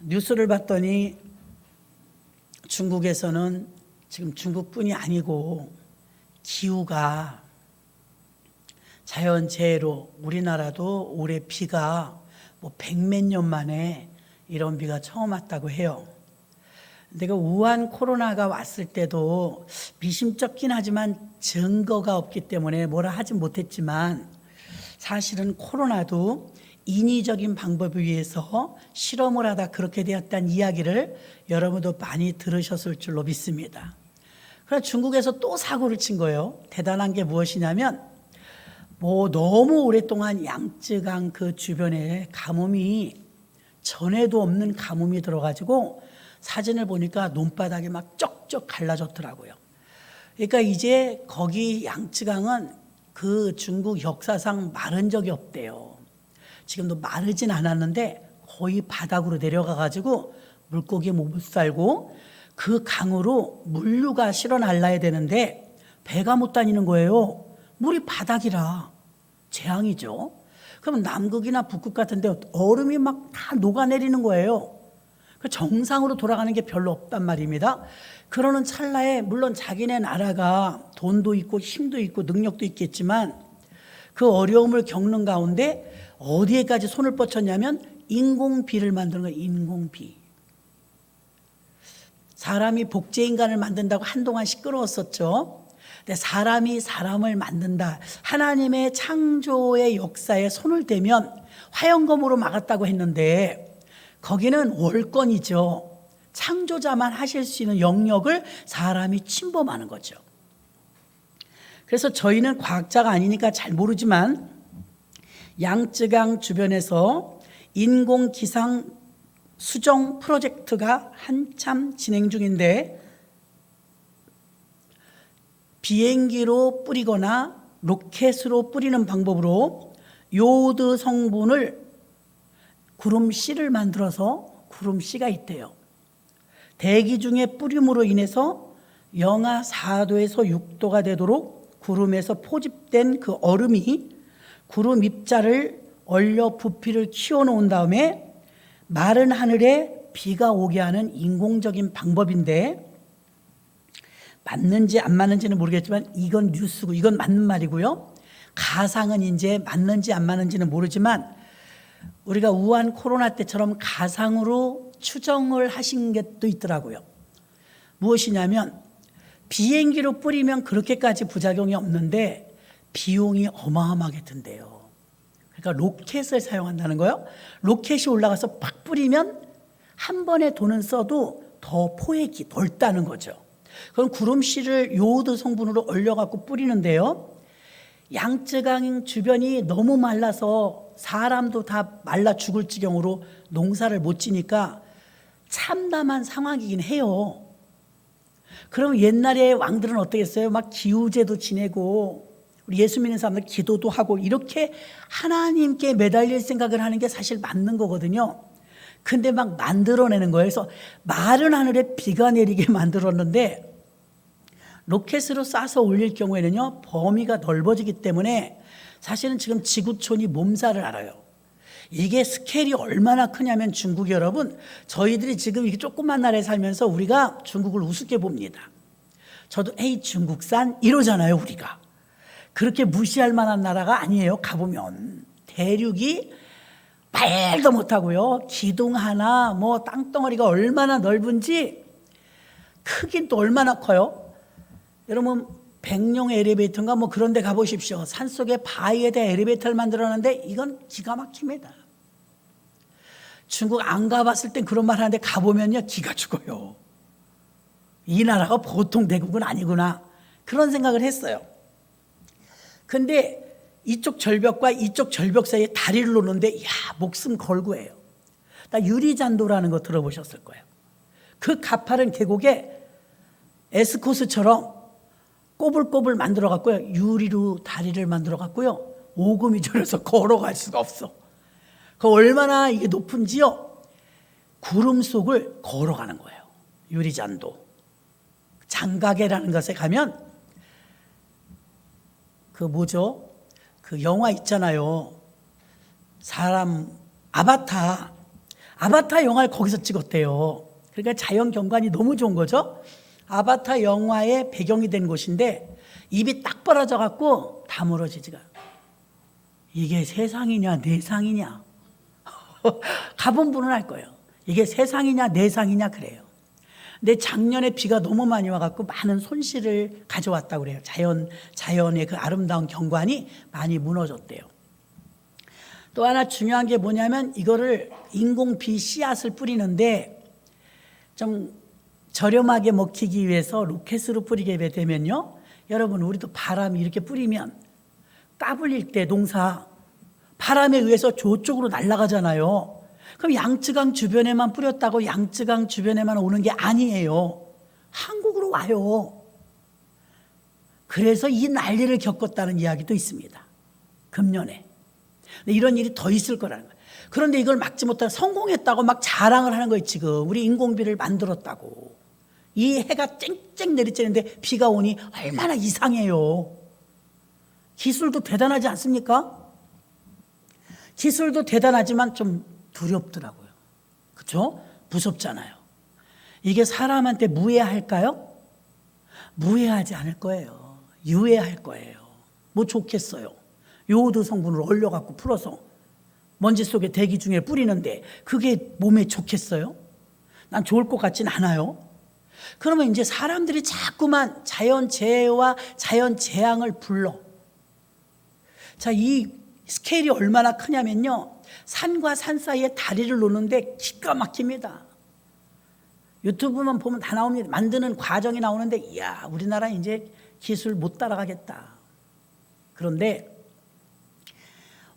뉴스를 봤더니 중국에서는 지금 중국뿐이 아니고 기후가 자연재해로 우리나라도 올해 비가 뭐 100몇 년 만에 이런 비가 처음 왔다고 해요. 내가 우한 코로나가 왔을 때도 미심쩍긴 하지만 증거가 없기 때문에 뭐라 하지 못했지만 사실은 코로나도 인위적인 방법에 의해서 실험을 하다 그렇게 되었다는 이야기를 여러분도 많이 들으셨을 줄로 믿습니다. 그러나 중국에서 또 사고를 친 거예요. 대단한 게 무엇이냐면 너무 오랫동안 양쯔강 그 주변에 가뭄이 전에도 없는 가뭄이 들어가지고 사진을 보니까 논바닥이 막 쩍쩍 갈라졌더라고요. 그러니까 이제 거기 양쯔강은 그 중국 역사상 마른 적이 없대요. 지금도 마르진 않았는데 거의 바닥으로 내려가가지고 물고기 못 살고 그 강으로 물류가 실어 날라야 되는데 배가 못 다니는 거예요. 물이 바닥이라 재앙이죠. 그러면 남극이나 북극 같은 데 얼음이 막 다 녹아내리는 거예요. 정상으로 돌아가는 게 별로 없단 말입니다. 그러는 찰나에 물론 자기네 나라가 돈도 있고 힘도 있고 능력도 있겠지만 그 어려움을 겪는 가운데 어디에까지 손을 뻗쳤냐면 인공비를 만드는 거예요. 인공비. 사람이 복제인간을 만든다고 한동안 시끄러웠었죠. 근데 사람이 사람을 만든다. 하나님의 창조의 역사에 손을 대면 화영검으로 막았다고 했는데 거기는 월권이죠. 창조자만 하실 수 있는 영역을 사람이 침범하는 거죠. 그래서 저희는 과학자가 아니니까 잘 모르지만 양쯔강 주변에서 인공기상 수정 프로젝트가 한참 진행 중인데 비행기로 뿌리거나 로켓으로 뿌리는 방법으로 요오드 성분을 구름씨를 만들어서 구름씨가 있대요. 대기 중에 뿌림으로 인해서 영하 4도에서 6도가 되도록 구름에서 포집된 그 얼음이 구름 입자를 얼려 부피를 키워놓은 다음에 마른 하늘에 비가 오게 하는 인공적인 방법인데 맞는지 안 맞는지는 모르겠지만 이건 뉴스고 이건 맞는 말이고요. 가상은 이제 맞는지 안 맞는지는 모르지만 우리가 우한 코로나 때처럼 가상으로 추정을 하신 게 또 있더라고요. 무엇이냐면 비행기로 뿌리면 그렇게까지 부작용이 없는데 비용이 어마어마하게 든대요. 그러니까 로켓을 사용한다는 거예요. 로켓이 올라가서 팍 뿌리면 한 번에 돈은 써도 더 포획이 넓다는 거죠. 그럼 구름씨를 요오드 성분으로 얼려갖고 뿌리는데요. 양쯔강 주변이 너무 말라서 사람도 다 말라 죽을 지경으로 농사를 못 지니까 참담한 상황이긴 해요. 그럼 옛날에 왕들은 어떻겠어요? 막 기우제도 지내고 우리 예수 믿는 사람들 기도도 하고 이렇게 하나님께 매달릴 생각을 하는 게 사실 맞는 거거든요. 근데 막 만들어내는 거예요. 그래서 마른 하늘에 비가 내리게 만들었는데 로켓으로 쏴서 올릴 경우에는요 범위가 넓어지기 때문에 사실은 지금 지구촌이 몸살을 앓아요. 이게 스케일이 얼마나 크냐면 중국 여러분, 저희들이 지금 이렇게 조그만 나라에 살면서 우리가 중국을 우습게 봅니다. 저도 에이 중국산 이러잖아요. 우리가 그렇게 무시할 만한 나라가 아니에요. 가보면 대륙이 말도 못하고요, 기둥 하나 뭐 땅덩어리가 얼마나 넓은지 크긴 또 얼마나 커요. 여러분 백룡 엘리베이터인가 뭐 그런 데 가보십시오. 산속에 바위에다 엘리베이터를 만들었는데 이건 기가 막힙니다. 중국 안 가봤을 땐 그런 말 하는데 가보면요 기가 죽어요. 이 나라가 보통 대국은 아니구나 그런 생각을 했어요. 근데 이쪽 절벽과 이쪽 절벽 사이에 다리를 놓는데 이야 목숨 걸고 해요. 나 유리잔도라는 거 들어보셨을 거예요. 그 가파른 계곡에 에스코스처럼 꼬불꼬불 만들어 갖고요. 유리로 다리를 만들어 갖고요. 오금이 저려서 걸어갈 수가 없어. 그 얼마나 이게 높은지요. 구름 속을 걸어가는 거예요. 유리잔도. 장가계라는 것에 가면 그 뭐죠? 그 영화 있잖아요. 사람 아바타 아바타 영화를 거기서 찍었대요. 그러니까 자연 경관이 너무 좋은 거죠. 아바타 영화의 배경이 된 곳인데 입이 딱 벌어져 갖고 다물어지지가. 이게 세상이냐 내상이냐. 가본 분은 알 거예요. 이게 세상이냐 내상이냐 그래요. 근데 작년에 비가 너무 많이 와갖고 많은 손실을 가져왔다고 그래요. 자연의 그 아름다운 경관이 많이 무너졌대요. 또 하나 중요한 게 뭐냐면 이거를 인공비 씨앗을 뿌리는데 좀 저렴하게 먹히기 위해서 로켓으로 뿌리게 되면요. 여러분 우리도 바람이 이렇게 뿌리면 까불릴 때 농사 바람에 의해서 저쪽으로 날아가잖아요. 그럼 양쯔강 주변에만 뿌렸다고 양쯔강 주변에만 오는 게 아니에요. 한국으로 와요. 그래서 이 난리를 겪었다는 이야기도 있습니다. 금년에. 근데 이런 일이 더 있을 거라는 거예요. 그런데 이걸 막지 못하고 성공했다고 막 자랑을 하는 거예요. 지금 우리 인공비를 만들었다고. 이 해가 쨍쨍 내리쬐는데 비가 오니 얼마나 이상해요. 기술도 대단하지 않습니까? 기술도 대단하지만 좀 두렵더라고요. 그렇죠? 무섭잖아요. 이게 사람한테 무해할까요? 무해하지 않을 거예요. 유해할 거예요. 뭐 좋겠어요. 요오드 성분을 얼려갖고 풀어서 먼지 속에 대기 중에 뿌리는데 그게 몸에 좋겠어요? 난 좋을 것 같진 않아요. 그러면 이제 사람들이 자꾸만 자연재해와 자연재앙을 불러. 자, 이 스케일이 얼마나 크냐면요. 산과 산 사이에 다리를 놓는데 기가 막힙니다. 유튜브만 보면 다 나옵니다. 만드는 과정이 나오는데 이야, 우리나라 이제 기술 못 따라가겠다. 그런데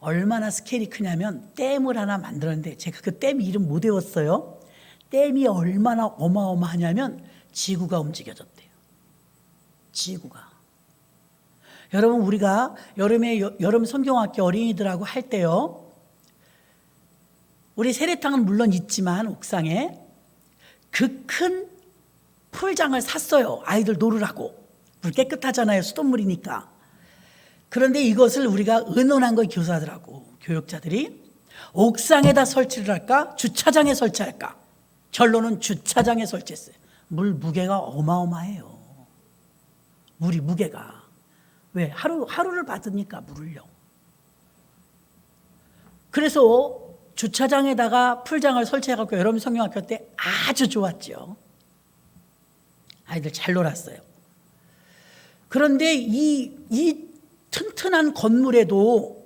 얼마나 스케일이 크냐면 댐을 하나 만들었는데 제가 그 댐 이름 못 외웠어요. 댐이 얼마나 어마어마하냐면 지구가 움직여졌대요. 지구가. 여러분 우리가 여름에 여름 성경학교 어린이들하고 할 때요. 우리 세례탕은 물론 있지만 옥상에 그 큰 풀장을 샀어요. 아이들 놀으라고. 물 깨끗하잖아요. 수돗물이니까. 그런데 이것을 우리가 의논한 거예요. 교사들하고 교육자들이. 옥상에다 설치를 할까? 주차장에 설치할까? 결론은 주차장에 설치했어요. 물 무게가 어마어마해요. 물이 무게가. 왜? 하루를 받으니까 물을요. 그래서 주차장에다가 풀장을 설치해갖고 여러분 성경학교 때 아주 좋았죠. 아이들 잘 놀았어요. 그런데 이 튼튼한 건물에도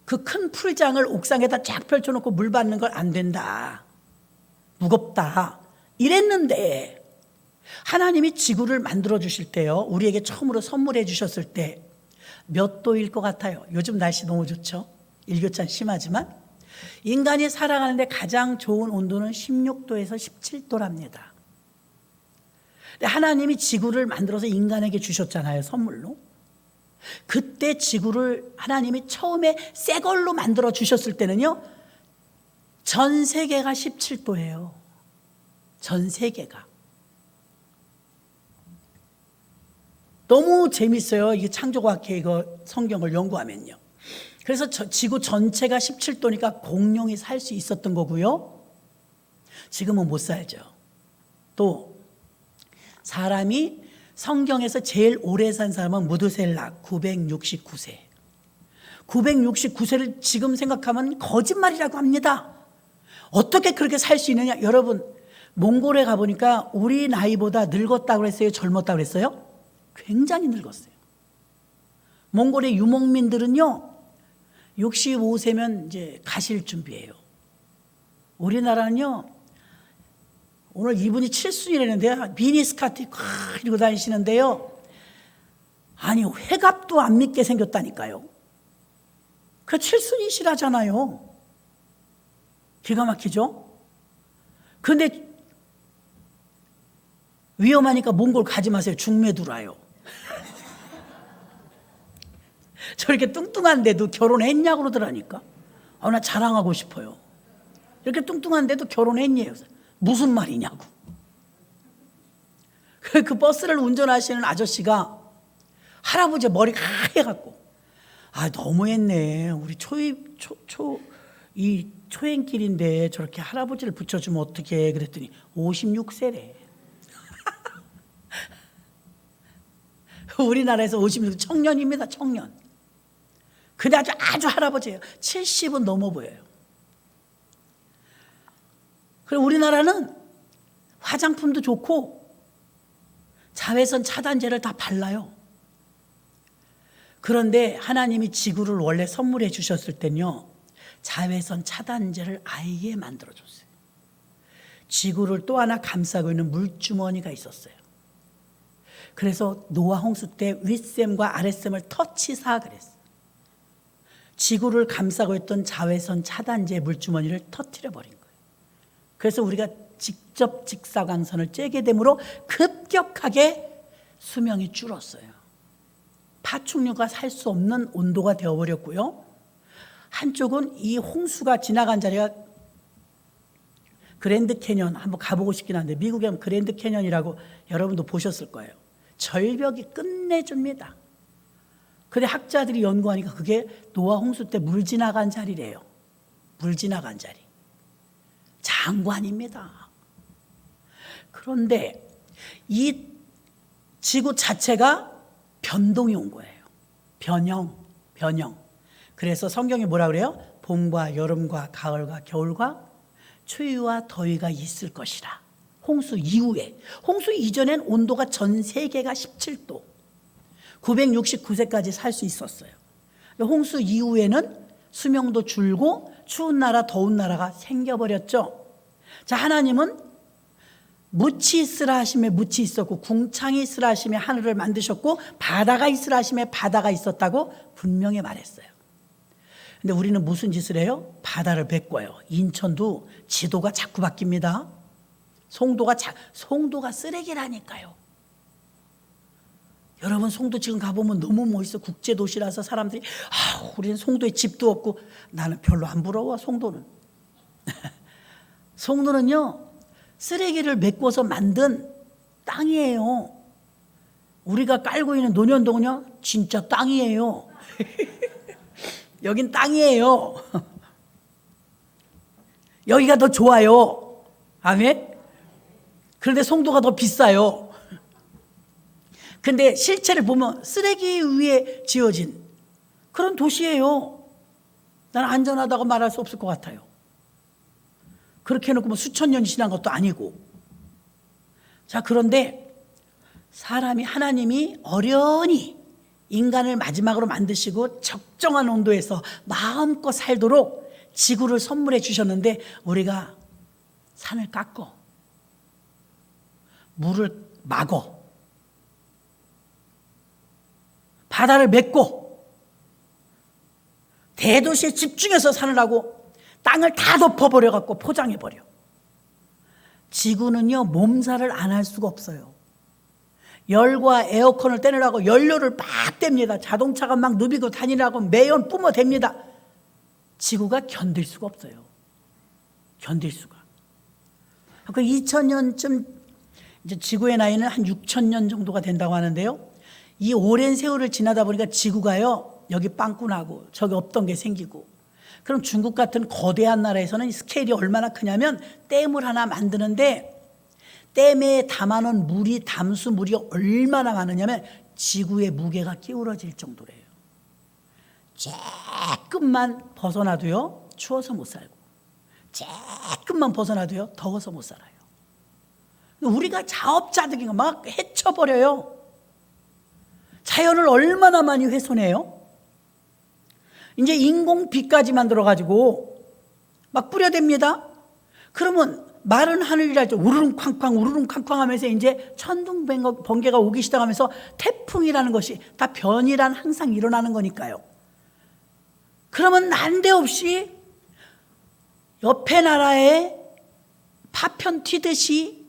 그 큰 풀장을 옥상에다 쫙 펼쳐놓고 물 받는 걸 안 된다. 무겁다. 이랬는데 하나님이 지구를 만들어 주실 때요. 우리에게 처음으로 선물해 주셨을 때 몇 도일 것 같아요? 요즘 날씨 너무 좋죠? 일교차는 심하지만 인간이 살아가는데 가장 좋은 온도는 16도에서 17도랍니다. 근데 하나님이 지구를 만들어서 인간에게 주셨잖아요. 선물로. 그때 지구를 하나님이 처음에 새 걸로 만들어 주셨을 때는요. 전 세계가 17도예요. 전 세계가. 너무 재밌어요. 이게 창조과학회 이거 성경을 연구하면요. 그래서 지구 전체가 17도니까 공룡이 살 수 있었던 거고요. 지금은 못 살죠. 또 사람이 성경에서 제일 오래 산 사람은 무드셀라 969세. 969세를 지금 생각하면 거짓말이라고 합니다. 어떻게 그렇게 살 수 있느냐? 여러분 몽골에 가보니까 우리 나이보다 늙었다고 그랬어요? 젊었다고 그랬어요? 굉장히 늙었어요. 몽골의 유목민들은요 65세면 이제 가실 준비예요. 우리나라는요 오늘 이분이 칠순이라는데 미니스커트 이러고 다니시는데요. 아니 회갑도 안 믿게 생겼다니까요. 그 칠순이시라잖아요. 기가 막히죠? 그런데 위험하니까 몽골 가지 마세요. 중매두라요. 저렇게 뚱뚱한데도 결혼했냐고 그러더라니까. 나 자랑하고 싶어요. 이렇게 뚱뚱한데도 결혼했냐고. 무슨 말이냐고. 그 버스를 운전하시는 아저씨가 할아버지 머리가 하얘갖고 너무했네. 우리 이 초행길인데 저렇게 할아버지를 붙여주면 어떻게 그랬더니 56세래. 우리나라에서 56 청년입니다. 청년. 근데 아주 할아버지예요. 70은 넘어 보여요. 그리고 우리나라는 화장품도 좋고 자외선 차단제를 다 발라요. 그런데 하나님이 지구를 원래 선물해 주셨을 땐요, 자외선 차단제를 아예 만들어줬어요. 지구를 또 하나 감싸고 있는 물주머니가 있었어요. 그래서 노아 홍수 때 윗샘과 아랫샘을 터치사 그랬어요. 지구를 감싸고 있던 자외선 차단제 물주머니를 터뜨려 버린 거예요. 그래서 우리가 직접 직사광선을 쬐게 되므로 급격하게 수명이 줄었어요. 파충류가 살 수 없는 온도가 되어버렸고요. 한쪽은 이 홍수가 지나간 자리가 그랜드 캐년, 한번 가보고 싶긴 한데 미국에 하면 그랜드 캐년이라고 여러분도 보셨을 거예요. 절벽이 끝내줍니다. 근데 학자들이 연구하니까 그게 노아 홍수 때 물 지나간 자리래요. 물 지나간 자리. 장관입니다. 그런데 이 지구 자체가 변동이 온 거예요. 변형. 그래서 성경이 뭐라 그래요? 봄과 여름과 가을과 겨울과 추위와 더위가 있을 것이라. 홍수 이후에. 홍수 이전엔 온도가 전 세계가 17도. 969세까지 살 수 있었어요. 홍수 이후에는 수명도 줄고 추운 나라, 더운 나라가 생겨버렸죠. 자, 하나님은 묻이 있으라 하심에 묻이 있었고 궁창이 있으라 하심에 하늘을 만드셨고 바다가 있으라 하심에 바다가 있었다고 분명히 말했어요. 근데 우리는 무슨 짓을 해요? 바다를 메꿔요. 인천도 지도가 자꾸 바뀝니다. 송도가 쓰레기라니까요. 여러분, 송도 지금 가보면 너무 멋있어. 국제도시라서 사람들이 우리는 송도에 집도 없고. 나는 별로 안 부러워. 송도는 송도는요, 쓰레기를 메꿔서 만든 땅이에요. 우리가 깔고 있는 논현동은요, 진짜 땅이에요. 여긴 땅이에요. 여기가 더 좋아요. 아멘. 그런데 송도가 더 비싸요. 근데 실체를 보면 쓰레기 위에 지어진 그런 도시예요. 나는 안전하다고 말할 수 없을 것 같아요. 그렇게 해놓고 뭐 수천 년이 지난 것도 아니고. 자, 그런데 사람이, 하나님이 어련히 인간을 마지막으로 만드시고 적정한 온도에서 마음껏 살도록 지구를 선물해 주셨는데 우리가 산을 깎어, 물을 막어, 바다를 맺고 대도시에 집중해서 사느라고 땅을 다 덮어버려갖고 포장해버려. 지구는요, 몸살을 안 할 수가 없어요. 열과 에어컨을 떼느라고 연료를 막 뗍니다. 자동차가 막 누비고 다니라고 매연 뿜어댑니다. 지구가 견딜 수가 없어요. 견딜 수가. 그 2000년쯤 이제 지구의 나이는 한 6000년 정도가 된다고 하는데요. 이 오랜 세월을 지나다 보니까 지구가요, 여기 빵꾸 나고 저기 없던 게 생기고. 그럼 중국 같은 거대한 나라에서는 스케일이 얼마나 크냐면 댐을 하나 만드는데 댐에 담아놓은 물이, 담수물이 얼마나 많으냐면 지구의 무게가 기울어질 정도래요. 조금만 벗어나도요, 추워서 못 살고, 조금만 벗어나도요, 더워서 못 살아요. 우리가 자업자득인 거 막 해쳐버려요. 자연을 얼마나 많이 훼손해요? 이제 인공비까지 만들어가지고 막 뿌려댑니다. 그러면 마른 하늘이랄 때 우르릉 쾅쾅 하면서 이제 천둥 번개가 오기 시작하면서 태풍이라는 것이 다 변이란 항상 일어나는 거니까요. 그러면 난데없이 옆에 나라에 파편 튀듯이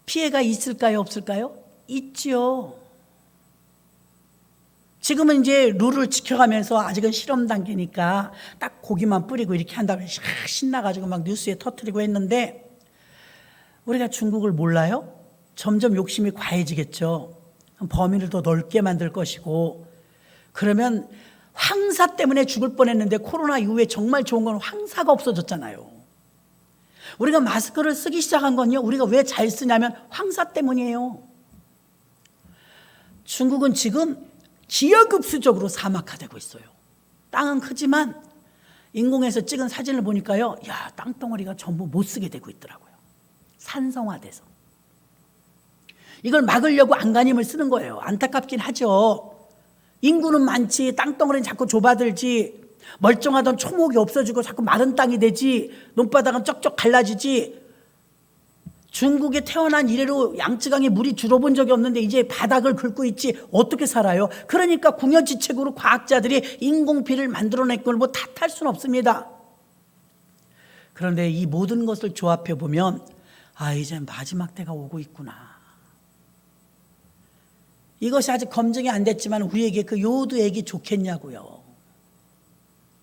피해가 있을까요, 없을까요? 있지요. 지금은 이제 룰을 지켜가면서 아직은 실험 단계니까 딱 고기만 뿌리고 이렇게 한다고 신나가지고 막 뉴스에 터뜨리고 했는데, 우리가 중국을 몰라요? 점점 욕심이 과해지겠죠. 범위를 더 넓게 만들 것이고, 그러면 황사 때문에 죽을 뻔했는데 코로나 이후에 정말 좋은 건 황사가 없어졌잖아요. 우리가 마스크를 쓰기 시작한 건요, 우리가 왜 잘 쓰냐면 황사 때문이에요. 중국은 지금 기하급수적으로 사막화되고 있어요. 땅은 크지만 인공에서 찍은 사진을 보니까요, 야, 땅덩어리가 전부 못 쓰게 되고 있더라고요. 산성화돼서. 이걸 막으려고 안간힘을 쓰는 거예요. 안타깝긴 하죠. 인구는 많지, 땅덩어리는 자꾸 좁아들지, 멀쩡하던 초목이 없어지고 자꾸 마른 땅이 되지, 논바닥은 쩍쩍 갈라지지. 중국에 태어난 이래로 양쯔강에 물이 줄어본 적이 없는데 이제 바닥을 긁고 있지, 어떻게 살아요? 그러니까 궁여지책으로 과학자들이 인공비를 만들어낸 걸 뭐 탓할 수는 없습니다. 그런데 이 모든 것을 조합해 보면, 아, 이제 마지막 때가 오고 있구나. 이것이 아직 검증이 안 됐지만 우리에게 그 요두액이 좋겠냐고요.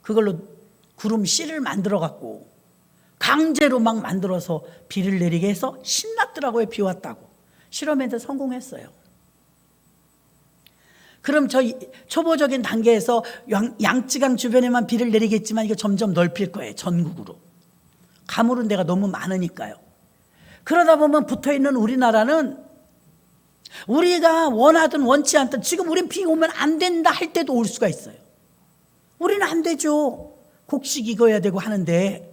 그걸로 구름 씨를 만들어 갖고 강제로 막 만들어서 비를 내리게 해서 신났더라고요. 비 왔다고. 실험에도 성공했어요. 그럼 저 초보적인 단계에서 양쯔강 주변에만 비를 내리겠지만 이거 점점 넓힐 거예요. 전국으로. 가물은 데가 너무 많으니까요. 그러다 보면 붙어있는 우리나라는 우리가 원하든 원치 않든 지금 우린 비 오면 안 된다 할 때도 올 수가 있어요. 우리는 안 되죠. 곡식 익어야 되고 하는데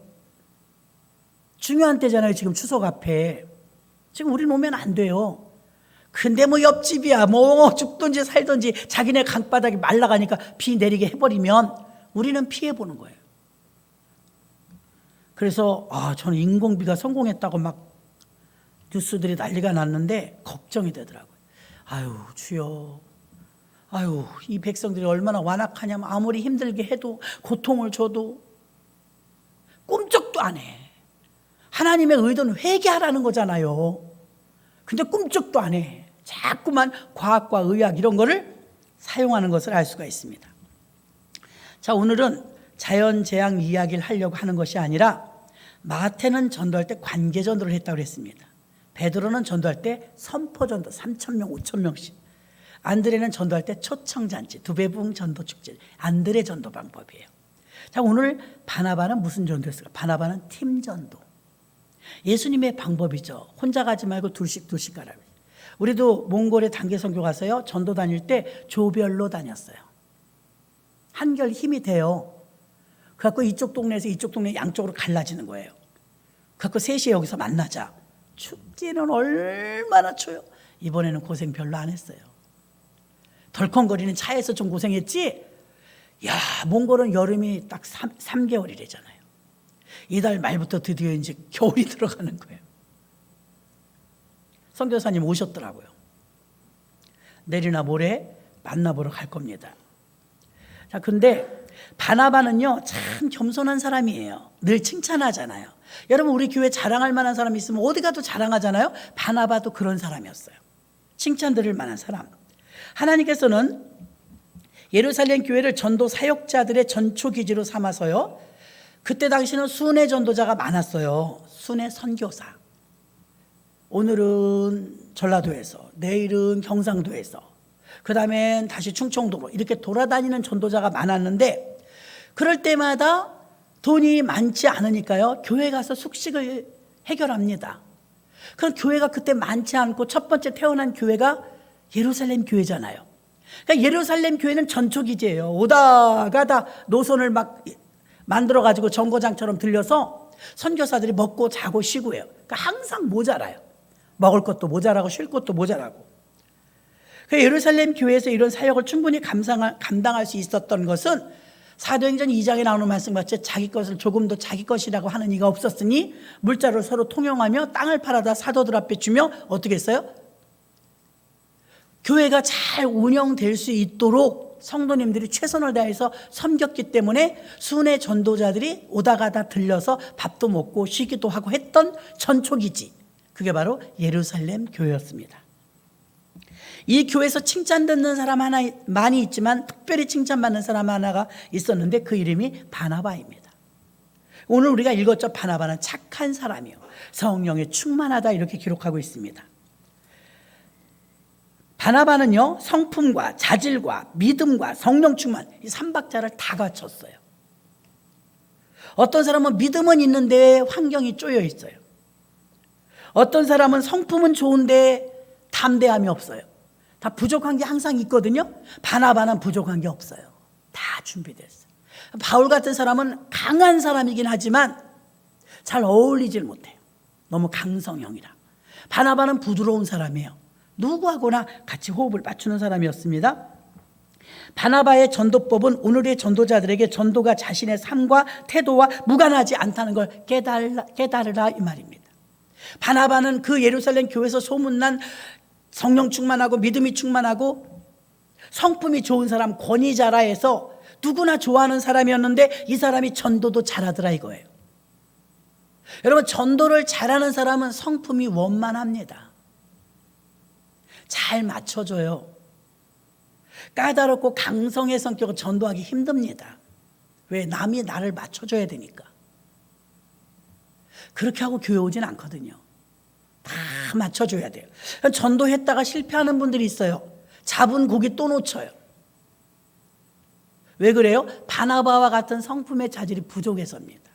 중요한 때잖아요. 지금 추석 앞에. 지금 우리는 오면 안 돼요. 근데 뭐 옆집이야 뭐 죽든지 살든지 자기네 강바닥이 말라가니까 비 내리게 해버리면 우리는 피해보는 거예요. 그래서 저는 인공비가 성공했다고 막 뉴스들이 난리가 났는데 걱정이 되더라고요. 아유 주여, 아유 이 백성들이 얼마나 완악하냐면 아무리 힘들게 해도 고통을 줘도 꿈쩍도 안 해. 하나님의 의도는 회개하라는 거잖아요. 근데 꿈쩍도 안 해. 자꾸만 과학과 의학 이런 거를 사용하는 것을 알 수가 있습니다. 자, 오늘은 자연재앙 이야기를 하려고 하는 것이 아니라 마태는 전도할 때 관계전도를 했다고 했습니다. 베드로는 전도할 때 선포전도 3,000명, 5,000명씩. 안드레는 전도할 때 초청잔치, 두배붕 전도 축제, 안드레 전도 방법이에요. 자, 오늘 바나바는 무슨 전도였을까? 바나바는 팀전도. 예수님의 방법이죠. 혼자 가지 말고 둘씩 가라. 우리도 몽골에 단계 선교 가서요, 전도 다닐 때 조별로 다녔어요. 한결 힘이 돼요. 그래갖고 이쪽 동네에서 이쪽 동네 양쪽으로 갈라지는 거예요. 그래갖고 3시에 여기서 만나자. 춥지는 얼마나 추워요. 이번에는 고생 별로 안 했어요. 덜컹거리는 차에서 좀 고생했지. 야, 몽골은 여름이 딱 3개월이래잖아요. 이달 말부터 드디어 이제 겨울이 들어가는 거예요. 선교사님 오셨더라고요. 내일이나 모레 만나보러 갈 겁니다. 자, 근데 바나바는요, 참 겸손한 사람이에요. 늘 칭찬하잖아요. 여러분, 우리 교회 자랑할 만한 사람이 있으면 어디 가도 자랑하잖아요. 바나바도 그런 사람이었어요. 칭찬 드릴 만한 사람. 하나님께서는 예루살렘 교회를 전도 사역자들의 전초기지로 삼아서요, 그때 당시는 순회 전도자가 많았어요. 순회 선교사. 오늘은 전라도에서, 내일은 경상도에서, 그 다음엔 다시 충청도로 이렇게 돌아다니는 전도자가 많았는데, 그럴 때마다 돈이 많지 않으니까요, 교회 가서 숙식을 해결합니다. 그럼 교회가 그때 많지 않고 첫 번째 태어난 교회가 예루살렘 교회잖아요. 그러니까 예루살렘 교회는 전초기지예요. 오다 가다 노선을 막 만들어가지고 정거장처럼 들려서 선교사들이 먹고 자고 쉬고 해요. 그러니까 항상 모자라요. 먹을 것도 모자라고 쉴 것도 모자라고. 예루살렘 교회에서 이런 사역을 충분히 감당할 수 있었던 것은 사도행전 2장에 나오는 말씀같이 자기 것을 조금 더 자기 것이라고 하는 이가 없었으니 물자를 서로 통용하며 땅을 팔아다 사도들 앞에 주며 어떻게 했어요? 교회가 잘 운영될 수 있도록 성도님들이 최선을 다해서 섬겼기 때문에 순회 전도자들이 오다 가다 들려서 밥도 먹고 쉬기도 하고 했던 전초기지, 그게 바로 예루살렘 교회였습니다. 이 교회에서 칭찬 듣는 사람 하나 많이 있지만 특별히 칭찬받는 사람 하나가 있었는데 그 이름이 바나바입니다. 오늘 우리가 읽었죠. 바나바는 착한 사람이요, 성령에 충만하다, 이렇게 기록하고 있습니다. 바나바는요, 성품과 자질과 믿음과 성령 충만, 이 삼박자를 다 갖췄어요. 어떤 사람은 믿음은 있는데 환경이 쪼여 있어요. 어떤 사람은 성품은 좋은데 담대함이 없어요. 다 부족한 게 항상 있거든요. 바나바는 부족한 게 없어요. 다 준비됐어요. 바울 같은 사람은 강한 사람이긴 하지만 잘 어울리질 못해요. 너무 강성형이라. 바나바는 부드러운 사람이에요. 누구하고나 같이 호흡을 맞추는 사람이었습니다. 바나바의 전도법은 오늘의 전도자들에게 전도가 자신의 삶과 태도와 무관하지 않다는 걸 깨달으라 이 말입니다. 바나바는 그 예루살렘 교회에서 소문난 성령 충만하고 믿음이 충만하고 성품이 좋은 사람, 권위자라 해서 누구나 좋아하는 사람이었는데 이 사람이 전도도 잘하더라 이거예요. 여러분, 전도를 잘하는 사람은 성품이 원만합니다. 잘 맞춰줘요. 까다롭고 강성의 성격을 전도하기 힘듭니다. 왜? 남이 나를 맞춰줘야 되니까. 그렇게 하고 교회 오진 않거든요. 다 맞춰줘야 돼요. 전도했다가 실패하는 분들이 있어요. 잡은 고기 또 놓쳐요. 왜 그래요? 바나바와 같은 성품의 자질이 부족해서입니다.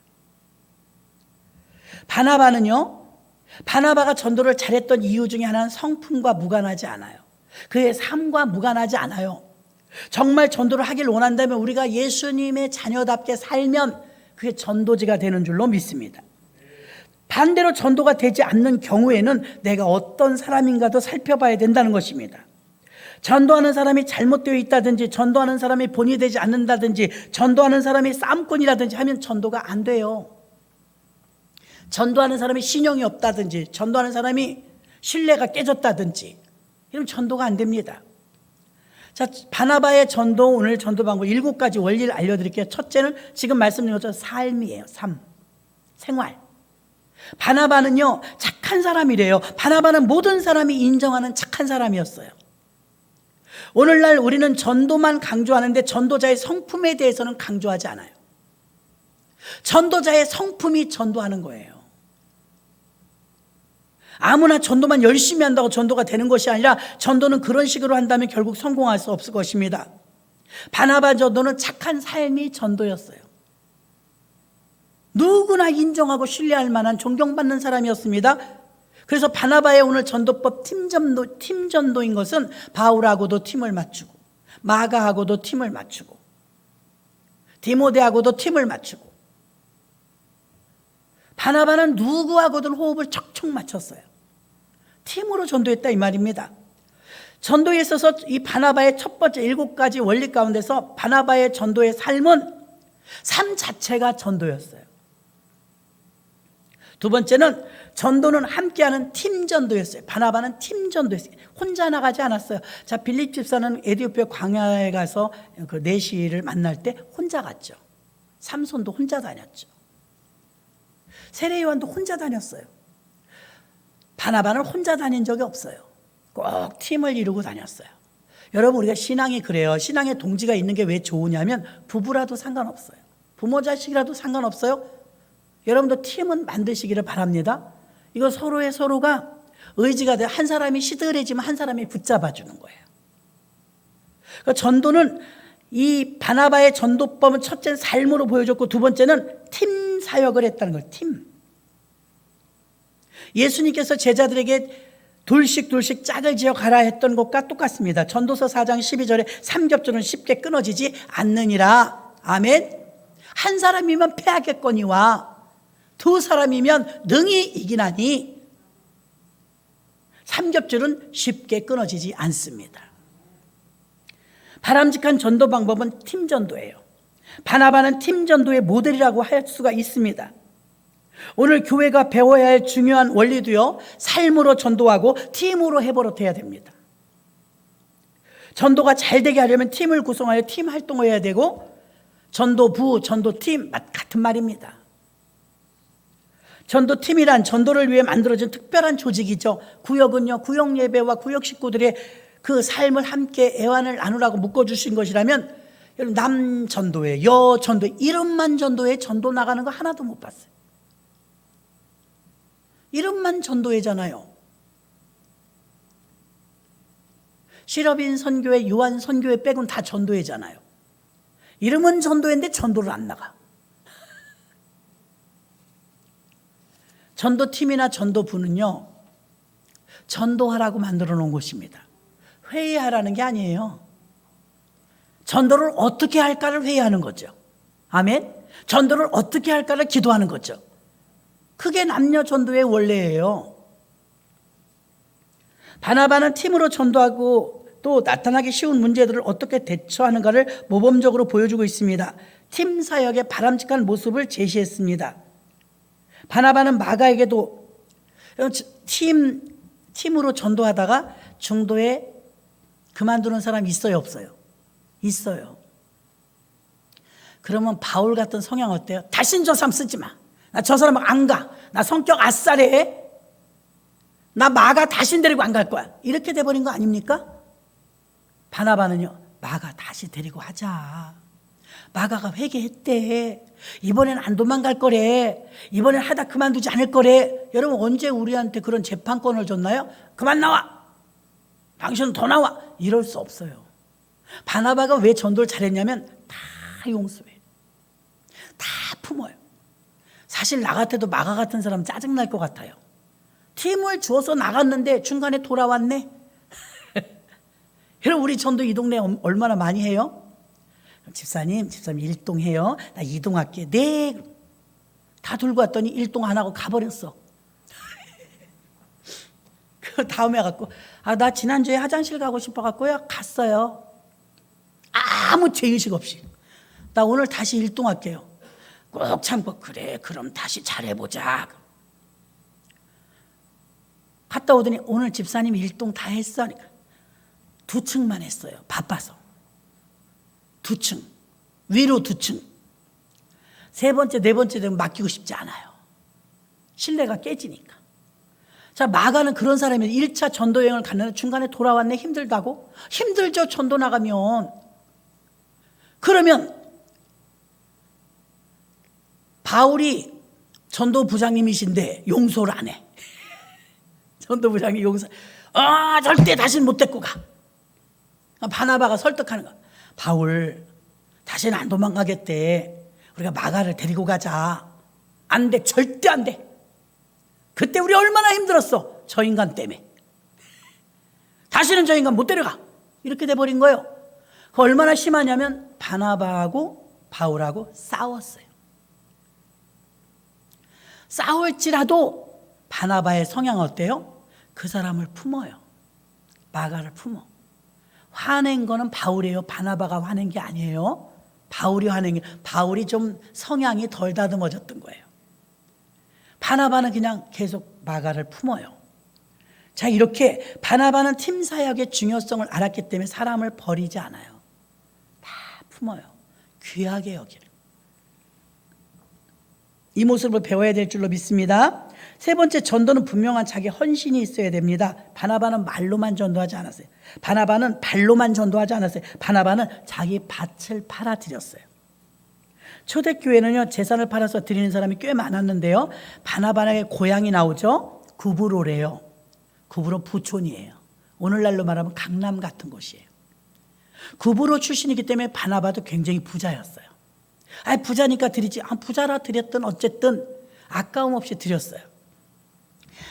바나바가 전도를 잘했던 이유 중에 하나는 성품과 무관하지 않아요. 그의 삶과 무관하지 않아요. 정말 전도를 하길 원한다면 우리가 예수님의 자녀답게 살면 그게 전도지가 되는 줄로 믿습니다. 반대로 전도가 되지 않는 경우에는 내가 어떤 사람인가도 살펴봐야 된다는 것입니다. 전도하는 사람이 잘못되어 있다든지, 전도하는 사람이 본이 되지 않는다든지, 전도하는 사람이 쌈꾼이라든지 하면 전도가 안 돼요. 전도하는 사람이 신용이 없다든지, 전도하는 사람이 신뢰가 깨졌다든지, 이러면 전도가 안 됩니다. 자, 바나바의 전도, 오늘 전도 방법 7가지 원리를 알려드릴게요. 첫째는 지금 말씀드린 것처럼 삶이에요. 삶, 생활. 바나바는요, 착한 사람이래요. 바나바는 모든 사람이 인정하는 착한 사람이었어요. 오늘날 우리는 전도만 강조하는데 전도자의 성품에 대해서는 강조하지 않아요. 전도자의 성품이 전도하는 거예요. 아무나 전도만 열심히 한다고 전도가 되는 것이 아니라 전도는 그런 식으로 한다면 결국 성공할 수 없을 것입니다. 바나바 전도는 착한 삶이 전도였어요. 누구나 인정하고 신뢰할 만한 존경받는 사람이었습니다. 그래서 바나바의 오늘 전도법 팀전도인 것은 바울하고도 팀을 맞추고, 마가하고도 팀을 맞추고, 디모데하고도 팀을 맞추고, 바나바는 누구하고든 호흡을 척척 맞췄어요. 팀으로 전도했다 이 말입니다. 전도에 있어서 이 바나바의 첫 번째 7가지 원리 가운데서 바나바의 전도의 삶은 삶 자체가 전도였어요. 두 번째는 전도는 함께하는 팀 전도였어요. 바나바는 팀 전도였어요. 혼자 나가지 않았어요. 자, 빌립 집사는 에티오피아 광야에 가서 그 내시를 만날 때 혼자 갔죠. 삼손도 혼자 다녔죠. 세례 요한도 혼자 다녔어요. 바나바는 혼자 다닌 적이 없어요. 꼭 팀을 이루고 다녔어요. 여러분, 우리가 신앙이 그래요. 신앙에 동지가 있는 게 왜 좋으냐면 부부라도 상관없어요. 부모 자식이라도 상관없어요. 여러분도 팀은 만드시기를 바랍니다. 이거 서로가 의지가 돼요. 한 사람이 시들해지면 한 사람이 붙잡아주는 거예요. 그러니까 전도는 이 바나바의 전도법은 첫째는 삶으로 보여줬고, 두 번째는 팀 사역을 했다는 거예요. 팀. 예수님께서 제자들에게 둘씩 짝을 지어 가라 했던 것과 똑같습니다. 전도서 4장 12절에 삼겹줄은 쉽게 끊어지지 않느니라. 아멘. 한 사람이면 패하겠거니와 두 사람이면 능히 이기나니 삼겹줄은 쉽게 끊어지지 않습니다. 바람직한 전도 방법은 팀 전도예요. 바나바는 팀 전도의 모델이라고 할 수가 있습니다. 오늘 교회가 배워야 할 중요한 원리도요, 삶으로 전도하고 팀으로 해버릇해야 됩니다. 전도가 잘 되게 하려면 팀을 구성하여 팀 활동을 해야 되고, 전도부, 전도팀 같은 말입니다. 전도팀이란 전도를 위해 만들어진 특별한 조직이죠. 구역은요, 구역 예배와 구역 식구들의 그 삶을 함께 애환을 나누라고 묶어주신 것이라면, 여러분, 남 전도회, 여 전도회, 이름만 전도회, 전도 나가는 거 하나도 못 봤어요. 이름만 전도회잖아요. 시러빈 선교회, 요한 선교회 빼곤 다 전도회잖아요. 이름은 전도회인데 전도를 안 나가. 전도팀이나 전도부는요, 전도하라고 만들어 놓은 곳입니다. 회의하라는 게 아니에요. 전도를 어떻게 할까를 회의하는 거죠. 아멘. 전도를 어떻게 할까를 기도하는 거죠. 그게 남녀 전도의 원래예요. 바나바는 팀으로 전도하고 또 나타나기 쉬운 문제들을 어떻게 대처하는가를 모범적으로 보여주고 있습니다. 팀 사역의 바람직한 모습을 제시했습니다. 바나바는 마가에게도 팀으로 전도하다가 중도에 그만두는 사람 있어요, 없어요? 있어요. 그러면 바울 같은 성향 어때요? 다신 저 사람 쓰지 마. 나 저 사람 안 가. 나 성격 아싸래. 나 마가 다신 데리고 안 갈 거야. 이렇게 돼버린 거 아닙니까? 바나바는요, 마가 다시 데리고 하자. 마가가 회개했대. 이번엔 안 도망갈 거래. 이번엔 하다 그만두지 않을 거래. 여러분, 언제 우리한테 그런 재판권을 줬나요? 그만 나와. 당신은 더 나와. 이럴 수 없어요. 바나바가 왜 전도를 잘했냐면 다 용서해. 다 품어요. 사실 나 같아도 마가 같은 사람 짜증날 것 같아요. 팀을 주어서 나갔는데 중간에 돌아왔네. 여러분, 우리 전도 이 동네 얼마나 많이 해요? 집사님 일동해요. 나 이동할게. 네. 다 들고 왔더니 일동 안 하고 가버렸어. 그 다음에 갖고 나 지난주에 화장실 가고 싶어갖고요. 갔어요. 아무 죄의식 없이. 나 오늘 다시 일동할게요. 꼭 참고 그래 그럼 다시 잘해보자. 갔다 오더니 오늘 집사님이 일동 다 했어. 그러니까 2층만 했어요. 바빠서. 2층. 위로 2층. 3번째, 4번째 되면 맡기고 싶지 않아요. 신뢰가 깨지니까. 자, 마가는 그런 사람이에요. 1차 전도 여행을 갔는데 중간에 돌아왔네. 힘들다고? 힘들죠, 전도 나가면. 그러면 바울이 전도부장님이신데 용서를 안 해. 전도부장이 용서, 절대 다시는 못 데리고 가. 바나바가 설득하는 거야. 바울, 다시는 안 도망가겠대. 우리가 마가를 데리고 가자. 안 돼, 절대 안 돼. 그때 우리 얼마나 힘들었어. 저 인간 때문에. 다시는 저 인간 못 데려가. 이렇게 돼버린 거예요. 그 얼마나 심하냐면 바나바하고 바울하고 싸웠어요. 싸울지라도 바나바의 성향 어때요? 그 사람을 품어요. 마가를 품어. 화낸 거는 바울이에요. 바나바가 화낸 게 아니에요. 바울이 화낸 게, 바울이 좀 성향이 덜 다듬어졌던 거예요. 바나바는 그냥 계속 마가를 품어요. 자, 이렇게 바나바는 팀 사역의 중요성을 알았기 때문에 사람을 버리지 않아요. 다 품어요. 귀하게 여기를. 이 모습을 배워야 될 줄로 믿습니다. 3번째, 전도는 분명한 자기 헌신이 있어야 됩니다. 바나바는 말로만 전도하지 않았어요. 바나바는 발로만 전도하지 않았어요. 바나바는 자기 밭을 팔아 드렸어요. 초대교회는요, 재산을 팔아서 드리는 사람이 꽤 많았는데요, 바나바의 고향이 나오죠. 구브로래요. 구브로 부촌이에요. 오늘날로 말하면 강남 같은 곳이에요. 구브로 출신이기 때문에 바나바도 굉장히 부자였어요. 부자니까 드리지. 부자라 드렸든 어쨌든 아까움 없이 드렸어요.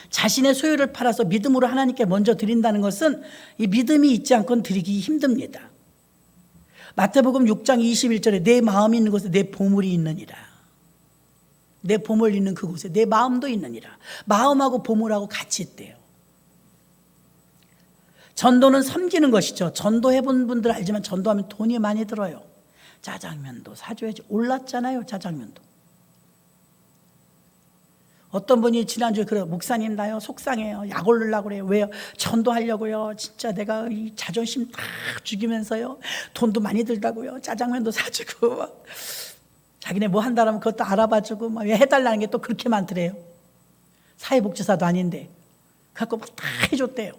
자신의 소유를 팔아서 믿음으로 하나님께 먼저 드린다는 것은 이 믿음이 있지 않고는 드리기 힘듭니다. 마태복음 6장 21절에 내 마음이 있는 곳에 내 보물이 있느니라. 내 보물 있는 그곳에 내 마음도 있느니라. 마음하고 보물하고 같이 있대요. 전도는 섬기는 것이죠. 전도해본 분들 알지만 전도하면 돈이 많이 들어요. 짜장면도 사줘야지. 올랐잖아요, 짜장면도. 어떤 분이 지난주에 그래요. 목사님, 나요 속상해요. 약 오르려고 그래요. 왜요? 전도하려고요. 진짜 내가 이 자존심 딱 죽이면서요, 돈도 많이 들다고요. 짜장면도 사주고 막. 자기네 뭐 한다라면 그것도 알아봐주고 막 해달라는 게 또 그렇게 많더래요. 사회복지사도 아닌데 갖고 막 다 해줬대요.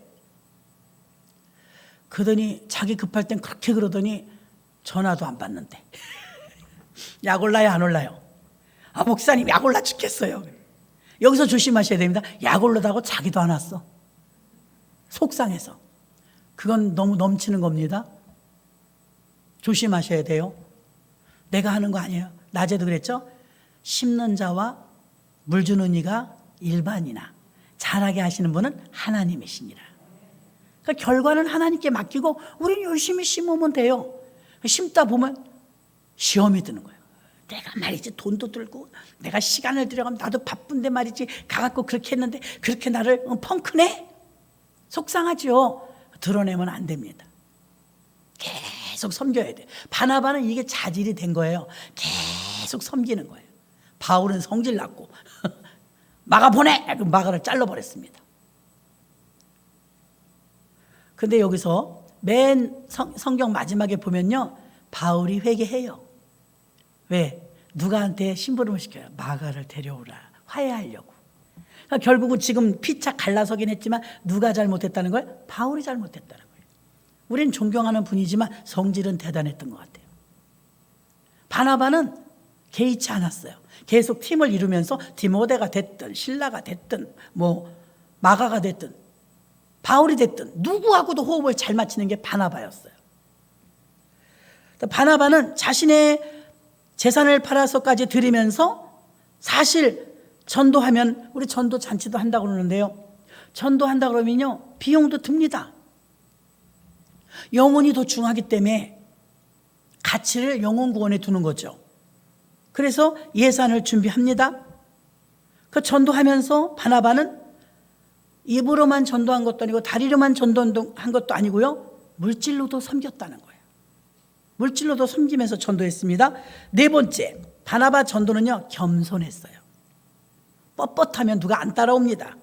그러더니 자기 급할 땐 그렇게 그러더니 전화도 안 받는데. 약 올라요, 안 올라요? 목사님 약 올라 죽겠어요. 여기서 조심하셔야 됩니다. 약 올라다고 자기도 안 왔어. 속상해서. 그건 너무 넘치는 겁니다. 조심하셔야 돼요. 내가 하는 거 아니에요. 낮에도 그랬죠? 심는 자와 물 주는 이가 일반이나 잘하게 하시는 분은 하나님이시니라. 그러니까 결과는 하나님께 맡기고 우리는 열심히 심으면 돼요. 심다 보면 시험이 드는 거예요. 내가 말이지 돈도 들고 내가 시간을 들여가면 나도 바쁜데 말이지 가갖고 그렇게 했는데 그렇게 나를 펑크내? 속상하죠. 드러내면 안 됩니다. 계속 섬겨야 돼. 바나바는 이게 자질이 된 거예요. 계속 섬기는 거예요. 바울은 성질 났고 마가 보내! 마가를 잘라버렸습니다. 근데 여기서 맨 성경 마지막에 보면요, 바울이 회개해요. 왜? 누가한테 심부름을 시켜요. 마가를 데려오라. 화해하려고. 그러니까 결국은 지금 피차 갈라서긴 했지만 누가 잘못했다는 거예요? 바울이 잘못했다는 거예요. 우린 존경하는 분이지만 성질은 대단했던 것 같아요. 바나바는 개의치 않았어요. 계속 팀을 이루면서 디모데가 됐든 실라가 됐든 뭐 마가가 됐든 바울이 됐든 누구하고도 호흡을 잘 맞추는 게 바나바였어요. 바나바는 자신의 재산을 팔아서까지 드리면서 사실 전도하면 우리 전도 잔치도 한다고 그러는데요. 전도한다 그러면요 비용도 듭니다. 영혼이 더 중요하기 때문에 가치를 영혼 구원에 두는 거죠. 그래서 예산을 준비합니다. 그 전도하면서 바나바는 입으로만 전도한 것도 아니고 다리로만 전도한 것도 아니고요. 물질로도 섬겼다는 거예요. 물질로도 섬기면서 전도했습니다. 네 번째, 바나바 전도는요. 겸손했어요. 뻣뻣하면 누가 안 따라옵니다.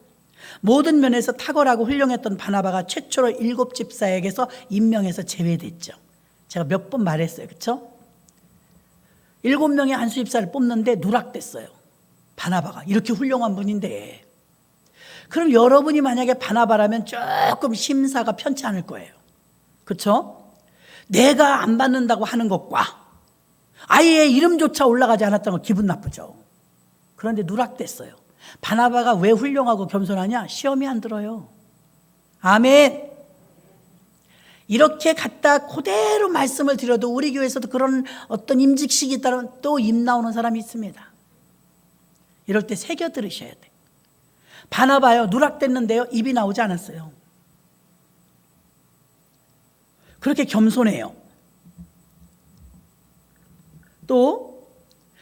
모든 면에서 탁월하고 훌륭했던 바나바가 최초로 7 집사에게서 임명해서 제외됐죠. 제가 몇 번 말했어요. 그렇죠? 7명의 한수 집사를 뽑는데 누락됐어요. 바나바가 이렇게 훌륭한 분인데. 그럼 여러분이 만약에 바나바라면 조금 심사가 편치 않을 거예요. 그렇죠? 내가 안 받는다고 하는 것과 아예 이름조차 올라가지 않았다는 거 기분 나쁘죠. 그런데 누락됐어요. 바나바가 왜 훌륭하고 겸손하냐? 시험이 안 들어요. 아멘. 이렇게 갖다 그대로 말씀을 드려도 우리 교회에서도 그런 어떤 임직식이 따르면 또 입 나오는 사람이 있습니다. 이럴 때 새겨 들으셔야 돼요. 바나바요 누락됐는데요 입이 나오지 않았어요. 그렇게 겸손해요. 또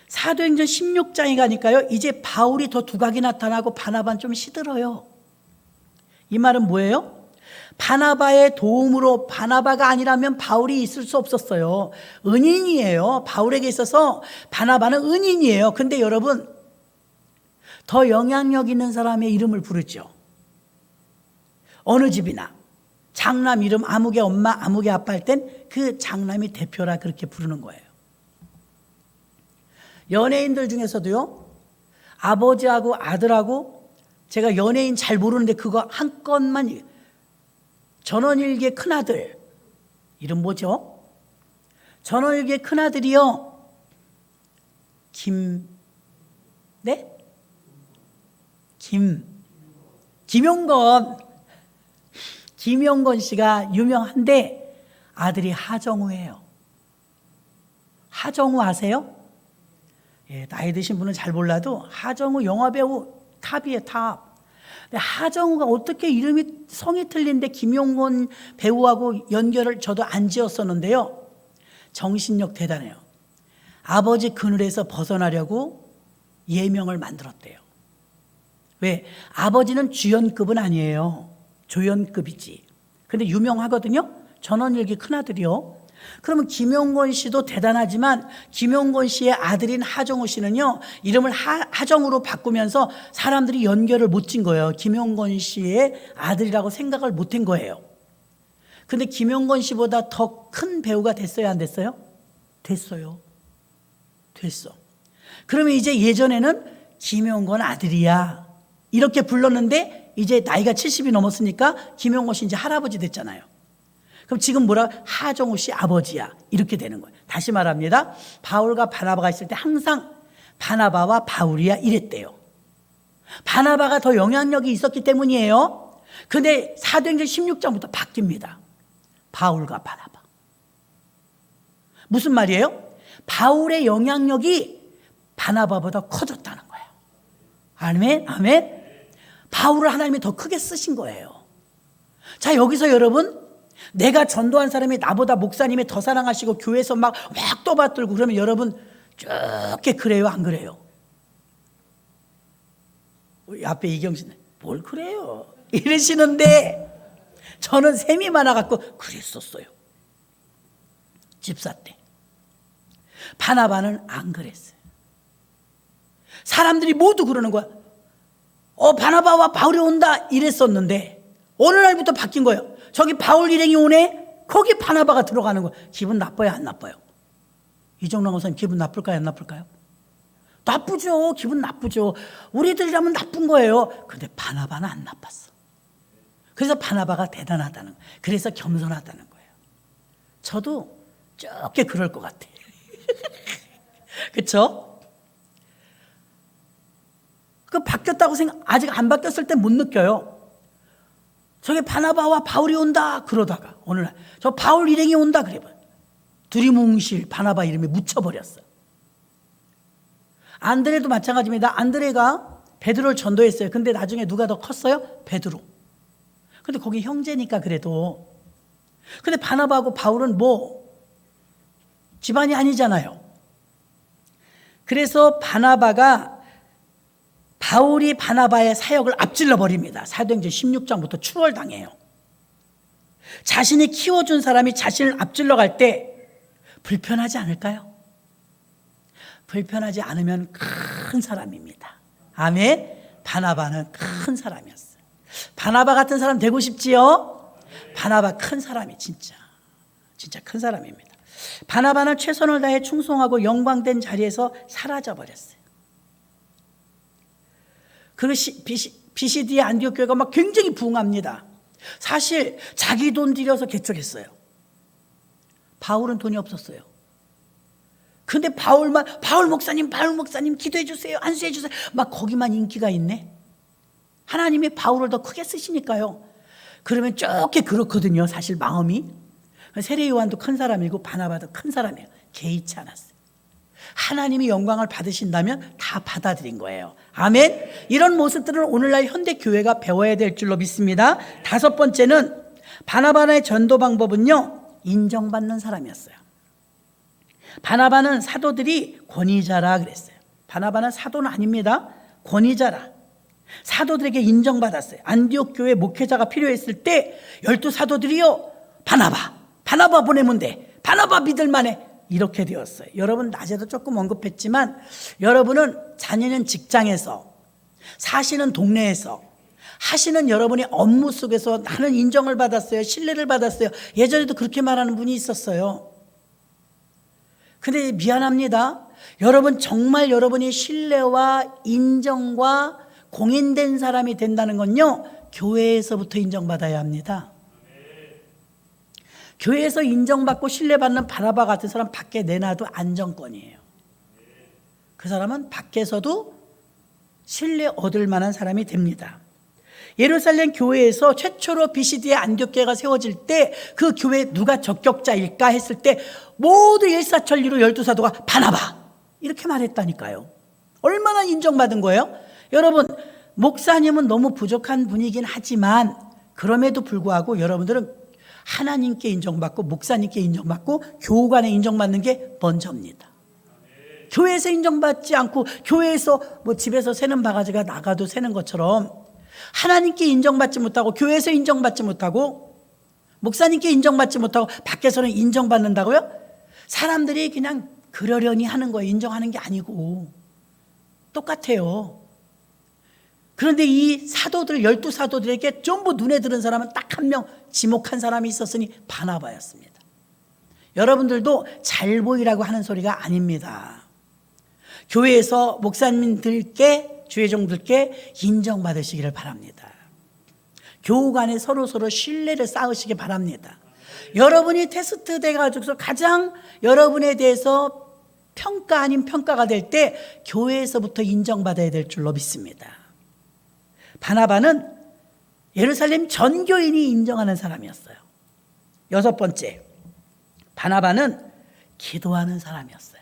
사도행전 16장에 가니까요 이제 바울이 더 두각이 나타나고 바나바는 좀 시들어요. 이 말은 뭐예요? 바나바의 도움으로 바나바가 아니라면 바울이 있을 수 없었어요. 은인이에요. 바울에게 있어서 바나바는 은인이에요. 근데 여러분 더 영향력 있는 사람의 이름을 부르죠. 어느 집이나 장남 이름 아무개 엄마 아무개 아빠 할 땐 그 장남이 대표라 그렇게 부르는 거예요. 연예인들 중에서도요 아버지하고 아들하고 제가 연예인 잘 모르는데 그거 한 건만 전원일기의 큰아들 이름 뭐죠? 전원일기의 큰아들이요 김용건 씨가 유명한데 아들이 하정우예요. 하정우 아세요? 예, 나이 드신 분은 잘 몰라도 하정우 영화배우 탑이에요. 탑. 근데 하정우가 어떻게 이름이 성이 틀린데 김용건 배우하고 연결을 저도 안 지었었는데요. 정신력 대단해요. 아버지 그늘에서 벗어나려고 예명을 만들었대요. 왜? 아버지는 주연급은 아니에요. 조연급이지. 근데 유명하거든요. 전원일기 큰아들이요. 그러면 김용건 씨도 대단하지만 김용건 씨의 아들인 하정우 씨는요 이름을 하정우로 바꾸면서 사람들이 연결을 못 진 거예요. 김용건 씨의 아들이라고 생각을 못 한 거예요. 근데 김용건 씨보다 더 큰 배우가 됐어요 안 됐어요? 됐어요. 됐어. 그러면 이제 예전에는 김용건 아들이야 이렇게 불렀는데 이제 나이가 70이 넘었으니까 김용건 씨 이제 할아버지 됐잖아요. 그럼 지금 뭐라? 하정우 씨 아버지야 이렇게 되는 거예요. 다시 말합니다. 바울과 바나바가 있을 때 항상 바나바와 바울이야 이랬대요. 바나바가 더 영향력이 있었기 때문이에요. 근데 사도행전 16장부터 바뀝니다. 바울과 바나바. 무슨 말이에요? 바울의 영향력이 바나바보다 커졌다는 거예요. 아멘, 아멘. 바울을 하나님이 더 크게 쓰신 거예요. 자, 여기서 여러분, 내가 전도한 사람이 나보다 목사님이 더 사랑하시고 교회에서 막 떠받들고 그러면 여러분 쭉 그래요, 안 그래요? 우리 앞에 이경신, 뭘 그래요? 이러시는데 저는 셈이 많아갖고 그랬었어요. 집사 때. 바나바는 안 그랬어요. 사람들이 모두 그러는 거야. 바나바와 바울이 온다 이랬었는데 어느 날부터 바뀐 거예요. 저기 바울 일행이 오네. 거기 바나바가 들어가는 거예요. 기분 나빠요, 안 나빠요? 이정남 목사님 기분 나쁠까요, 안 나쁠까요? 나쁘죠. 기분 나쁘죠. 우리들이라면 나쁜 거예요. 근데 바나바는 안 나빴어. 그래서 바나바가 대단하다는 거예요. 그래서 겸손하다는 거예요. 저도 좁게 그럴 것 같아요. 그렇죠? 그 바뀌었다고 아직 안 바뀌었을 때 못 느껴요. 저게 바나바와 바울이 온다 그러다가 어느 날 저 바울 일행이 온다 그래 봐요. 두리뭉실 바나바 이름이 묻혀버렸어. 안드레도 마찬가지입니다. 안드레가 베드로를 전도했어요. 근데 나중에 누가 더 컸어요? 베드로. 근데 거기 형제니까 그래도. 근데 바나바하고 바울은 집안이 아니잖아요. 그래서 바울이 바나바의 사역을 앞질러 버립니다. 사도행전 16장부터 추월당해요. 자신이 키워준 사람이 자신을 앞질러 갈 때 불편하지 않을까요? 불편하지 않으면 큰 사람입니다. 아멘. 바나바는 큰 사람이었어요. 바나바 같은 사람 되고 싶지요? 바나바 큰 사람이 진짜 큰 사람입니다. 바나바는 최선을 다해 충성하고 영광된 자리에서 사라져 버렸어요. 그 비시디의 안디옥 교회가 막 굉장히 부흥합니다. 사실 자기 돈 들여서 개척했어요. 바울은 돈이 없었어요. 근데 바울 목사님 기도해 주세요. 안수해 주세요. 막 거기만 인기가 있네. 하나님이 바울을 더 크게 쓰시니까요. 그러면 좁게 그렇거든요. 사실 마음이. 세례 요한도 큰 사람이고 바나바도 큰 사람이에요. 개의치 않았어요. 하나님이 영광을 받으신다면 다 받아들인 거예요. 아멘. 이런 모습들을 오늘날 현대 교회가 배워야 될 줄로 믿습니다. 다섯 번째는 바나바의 전도 방법은요, 인정받는 사람이었어요. 바나바는 사도들이 권위자라 그랬어요. 바나바는 사도는 아닙니다. 권위자라. 사도들에게 인정받았어요. 안디옥 교회 목회자가 필요했을 때 12사도들이요, 바나바 보내면 돼. 바나바 믿을만해. 이렇게 되었어요. 여러분 낮에도 조금 언급했지만 여러분은 다니는 직장에서, 사시는 동네에서, 하시는 여러분의 업무 속에서 나는 인정을 받았어요. 신뢰를 받았어요. 예전에도 그렇게 말하는 분이 있었어요. 근데 미안합니다. 여러분 정말 여러분이 신뢰와 인정과 공인된 사람이 된다는 건요, 교회에서부터 인정받아야 합니다. 교회에서 인정받고 신뢰받는 바나바 같은 사람 밖에 내놔도 안정권이에요. 그 사람은 밖에서도 신뢰 얻을 만한 사람이 됩니다. 예루살렘 교회에서 최초로 비시디의 안디옥 교회가 세워질 때 그 교회에 누가 적격자일까 했을 때 모두 일사천리로 12사도가 바나바 이렇게 말했다니까요. 얼마나 인정받은 거예요? 여러분, 목사님은 너무 부족한 분이긴 하지만 그럼에도 불구하고 여러분들은 하나님께 인정받고 목사님께 인정받고 교우간에 인정받는 게 먼저입니다. 교회에서 인정받지 않고 교회에서 집에서 새는 바가지가 나가도 새는 것처럼 하나님께 인정받지 못하고 교회에서 인정받지 못하고 목사님께 인정받지 못하고 밖에서는 인정받는다고요? 사람들이 그냥 그러려니 하는 거예요. 인정하는 게 아니고 똑같아요. 그런데 이 사도들 12사도들에게 전부 눈에 들은 사람은 딱 한 명 지목한 사람이 있었으니 바나바였습니다. 여러분들도 잘 보이라고 하는 소리가 아닙니다. 교회에서 목사님들께 주의종들께 인정받으시기를 바랍니다. 교우 간에 서로 신뢰를 쌓으시기 바랍니다. 여러분이 테스트 돼가지고 가장 여러분에 대해서 평가 아닌 평가가 될 때 교회에서부터 인정받아야 될 줄로 믿습니다. 바나바는 예루살렘 전 교인이 인정하는 사람이었어요. 6번째, 바나바는 기도하는 사람이었어요.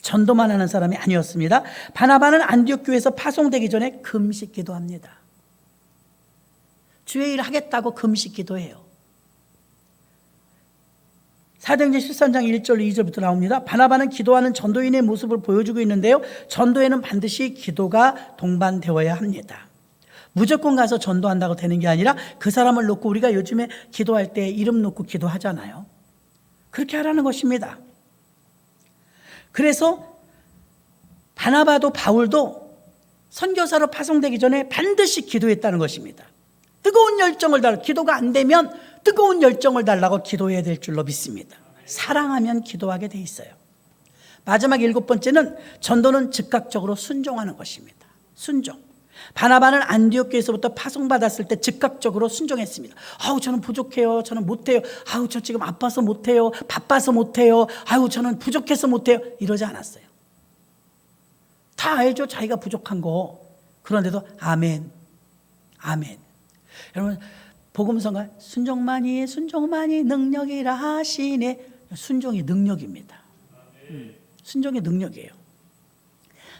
전도만 하는 사람이 아니었습니다. 바나바는 안디옥 교회에서 파송되기 전에 금식 기도합니다. 주의 일 하겠다고 금식 기도해요. 사도행전 13장 1절 2절부터 나옵니다. 바나바는 기도하는 전도인의 모습을 보여주고 있는데요, 전도에는 반드시 기도가 동반되어야 합니다. 무조건 가서 전도한다고 되는 게 아니라 그 사람을 놓고, 우리가 요즘에 기도할 때 이름 놓고 기도하잖아요. 그렇게 하라는 것입니다. 그래서 바나바도 바울도 선교사로 파송되기 전에 반드시 기도했다는 것입니다. 뜨거운 열정을 달라, 기도가 안 되면 뜨거운 열정을 달라고 기도해야 될 줄로 믿습니다. 사랑하면 기도하게 돼 있어요. 마지막 7번째는 전도는 즉각적으로 순종하는 것입니다. 순종. 바나바는 안디옥 교회에서부터 파송받았을 때 즉각적으로 순종했습니다. 아우, 저는 부족해요. 저는 못해요. 아우, 저 지금 아파서 못해요. 바빠서 못해요. 아우, 저는 부족해서 못해요. 이러지 않았어요. 다 알죠, 자기가 부족한 거. 그런데도 아멘, 아멘. 여러분, 복음성가 순종만이 능력이라 하시네. 순종이 능력입니다. 순종이 능력이에요.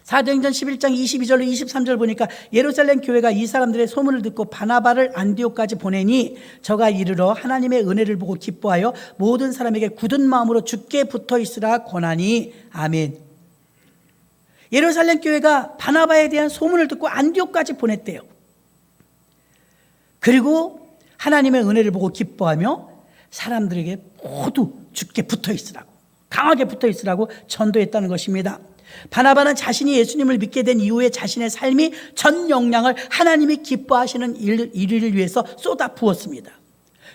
사도행전 11장 22절로 23절 보니까 예루살렘 교회가 이 사람들의 소문을 듣고 바나바를 안디옥까지 보내니 저가 이르러 하나님의 은혜를 보고 기뻐하여 모든 사람에게 굳은 마음으로 주께 붙어 있으라 권하니 아멘. 예루살렘 교회가 바나바에 대한 소문을 듣고 안디옥까지 보냈대요. 그리고 하나님의 은혜를 보고 기뻐하며 사람들에게 모두 주께 붙어 있으라고, 강하게 붙어 있으라고 전도했다는 것입니다. 바나바는 자신이 예수님을 믿게 된 이후에 자신의 삶이 전 역량을 하나님이 기뻐하시는 일을 위해서 쏟아 부었습니다.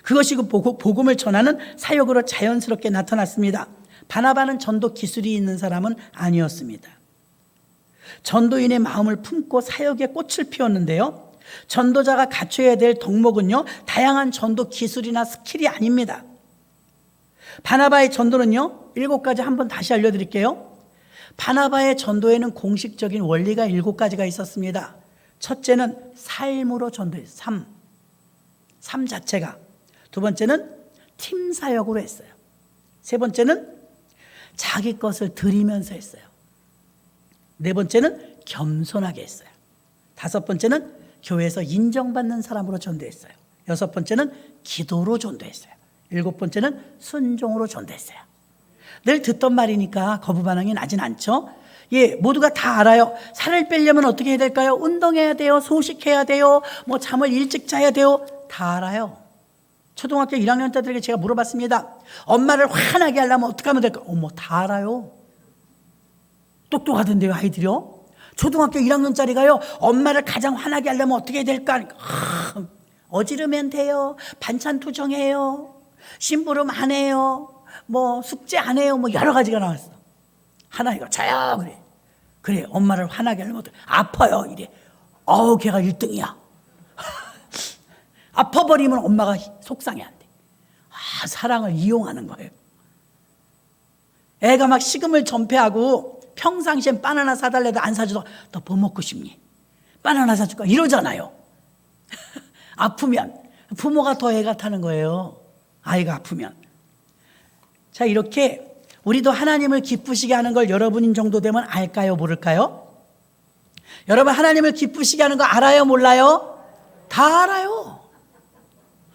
그것이 그 복음을 전하는 사역으로 자연스럽게 나타났습니다. 바나바는 전도 기술이 있는 사람은 아니었습니다. 전도인의 마음을 품고 사역에 꽃을 피웠는데요, 전도자가 갖춰야 될 덕목은요, 다양한 전도 기술이나 스킬이 아닙니다. 바나바의 전도는요, 7가지 한번 다시 알려드릴게요. 바나바의 전도에는 공식적인 원리가 7가지가 있었습니다. 첫째는 삶으로 전도했어요. 삶 자체가. 두 번째는 팀 사역으로 했어요. 세 번째는 자기 것을 드리면서 했어요. 네 번째는 겸손하게 했어요. 다섯 번째는 교회에서 인정받는 사람으로 전도했어요. 여섯 번째는 기도로 전도했어요. 일곱 번째는 순종으로 전도했어요. 늘 듣던 말이니까 거부 반응이 나진 않죠. 예, 모두가 다 알아요. 살을 빼려면 어떻게 해야 될까요? 운동해야 돼요. 소식해야 돼요. 뭐 잠을 일찍 자야 돼요. 다 알아요. 초등학교 1학년 때들에게 제가 물어봤습니다. 엄마를 화나게 하려면 어떻게 하면 될까요? 어머, 다 알아요. 똑똑하던데요, 아이들이요. 초등학교 1학년짜리가요, 엄마를 가장 화나게 하려면 어떻게 해야 될까? 어지르면 돼요. 반찬 투정해요. 심부름 안 해요. 뭐 숙제 안 해요. 뭐 여러 가지가 나왔어. 하나이가 저요, 그래 엄마를 화나게 하려면 어떡해? 아파요, 이래. 걔가 1등이야. 아파버리면 엄마가 속상해한대. 사랑을 이용하는 거예요. 애가 막 식음을 전폐하고 평상시엔 바나나 사달래도 안 사줘도 너 뭐 먹고 싶니? 바나나 사줄까? 이러잖아요. 아프면 부모가 더 애가 타는 거예요. 아이가 아프면. 자, 이렇게 우리도 하나님을 기쁘시게 하는 걸 여러분 정도 되면 알까요, 모를까요? 여러분, 하나님을 기쁘시게 하는 거 알아요, 몰라요? 다 알아요.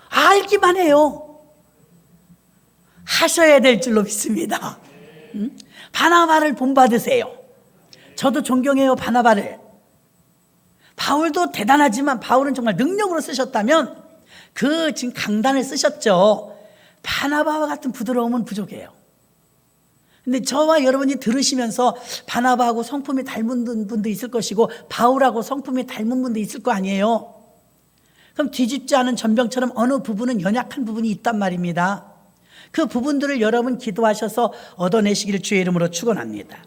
알기만 해요. 하셔야 될 줄로 믿습니다. 바나바를 본받으세요. 저도 존경해요, 바나바를. 바울도 대단하지만 바울은 정말 능력으로 쓰셨다면 지금 강단을 쓰셨죠. 바나바와 같은 부드러움은 부족해요. 근데 저와 여러분이 들으시면서 바나바하고 성품이 닮은 분도 있을 것이고 바울하고 성품이 닮은 분도 있을 거 아니에요. 그럼 뒤집지 않은 전병처럼 어느 부분은 연약한 부분이 있단 말입니다. 그 부분들을 여러분 기도하셔서 얻어내시기를 주의 이름으로 축원합니다.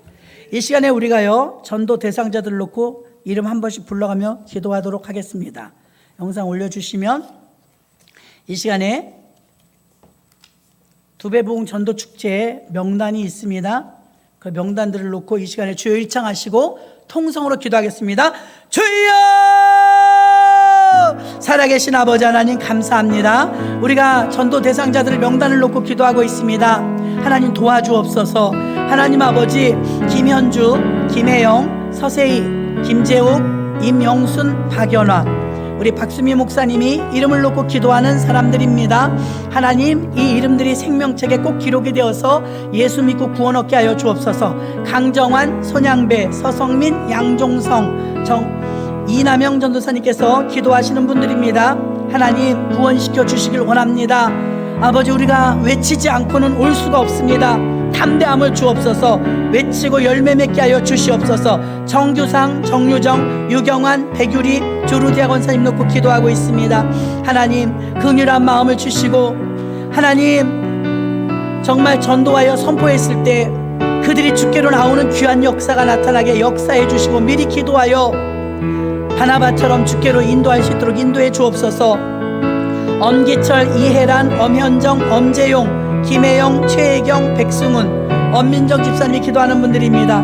이 시간에 우리가요, 전도 대상자들을 놓고 이름 한 번씩 불러가며 기도하도록 하겠습니다. 영상 올려주시면 이 시간에 두배부흥 전도축제에 명단이 있습니다. 그 명단들을 놓고 이 시간에 주여 일창하시고 통성으로 기도하겠습니다. 주여! 살아계신 아버지 하나님 감사합니다. 우리가 전도 대상자들의 명단을 놓고 기도하고 있습니다. 하나님 도와주옵소서. 하나님 아버지, 김현주, 김혜영, 서세희, 김재욱, 임영순, 박연화, 우리 박수미 목사님이 이름을 놓고 기도하는 사람들입니다. 하나님, 이 이름들이 생명책에 꼭 기록이 되어서 예수 믿고 구원 얻게 하여 주옵소서. 강정환, 손양배, 서성민, 양종성, 이남영 전도사님께서 기도하시는 분들입니다. 하나님, 구원시켜 주시길 원합니다. 아버지, 우리가 외치지 않고는 올 수가 없습니다. 담대함을 주옵소서. 외치고 열매 맺게 하여 주시옵소서. 정규상, 정유정, 유경환, 백유리, 조루디아 권사님 놓고 기도하고 있습니다. 하나님, 긍휼한 마음을 주시고, 하나님 정말 전도하여 선포했을 때 그들이 주께로 나오는 귀한 역사가 나타나게 역사해 주시고, 미리 기도하여 바나바처럼 주께로 인도할 수 있도록 인도해 주옵소서. 엄기철, 이혜란, 엄현정, 엄재용, 김혜영, 최혜경, 백승훈, 엄민정 집사님이 기도하는 분들입니다.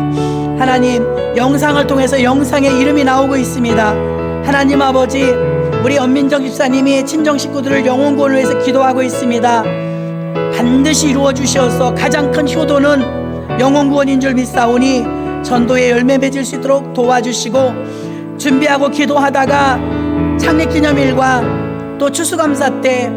하나님, 영상을 통해서 영상에 이름이 나오고 있습니다. 하나님 아버지, 우리 엄민정 집사님이 친정 식구들을 영혼 구원을 위해서 기도하고 있습니다. 반드시 이루어 주시어서 가장 큰 효도는 영혼 구원인 줄 믿사오니 전도에 열매 맺을 수 있도록 도와주시고, 준비하고 기도하다가 창립기념일과 또 추수감사 때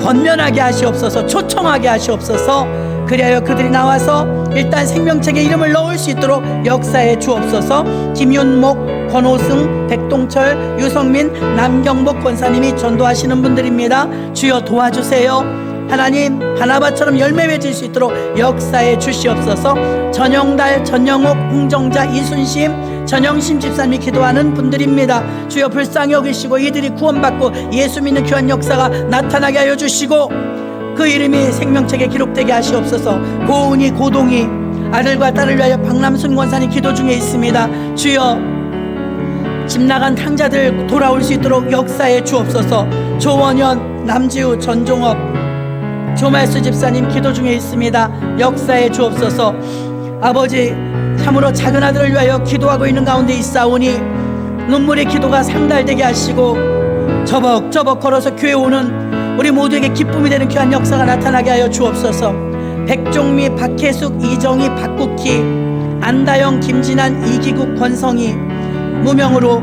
권면하게 하시옵소서. 초청하게 하시옵소서. 그리하여 그들이 나와서 일단 생명책에 이름을 넣을 수 있도록 역사해 주옵소서. 김윤목, 권호승, 백동철, 유성민, 남경복 권사님이 전도하시는 분들입니다. 주여 도와주세요. 하나님, 바나바처럼 열매 맺을 수 있도록 역사해 주시옵소서. 전영달, 전영옥, 홍정자, 이순심, 전영심 집사님이 기도하는 분들입니다. 주여 불쌍히 여기시고 이들이 구원받고 예수 믿는 귀한 역사가 나타나게 하여 주시고, 그 이름이 생명책에 기록되게 하시옵소서. 고은이, 고동이, 아들과 딸을 위하여 박남순 권사님 기도 중에 있습니다. 주여, 집 나간 탕자들 돌아올 수 있도록 역사해 주옵소서. 조원현, 남지우, 전종업, 조말수 집사님 기도 중에 있습니다. 역사해 주옵소서. 아버지, 참으로 작은 아들을 위하여 기도하고 있는 가운데 있사오니 눈물의 기도가 상달되게 하시고 저벅저벅 걸어서 교회 오는 우리 모두에게 기쁨이 되는 귀한 역사가 나타나게 하여 주옵소서. 백종미, 박혜숙, 이정희, 박국희, 안다영, 김진한, 이기국, 권성희, 무명으로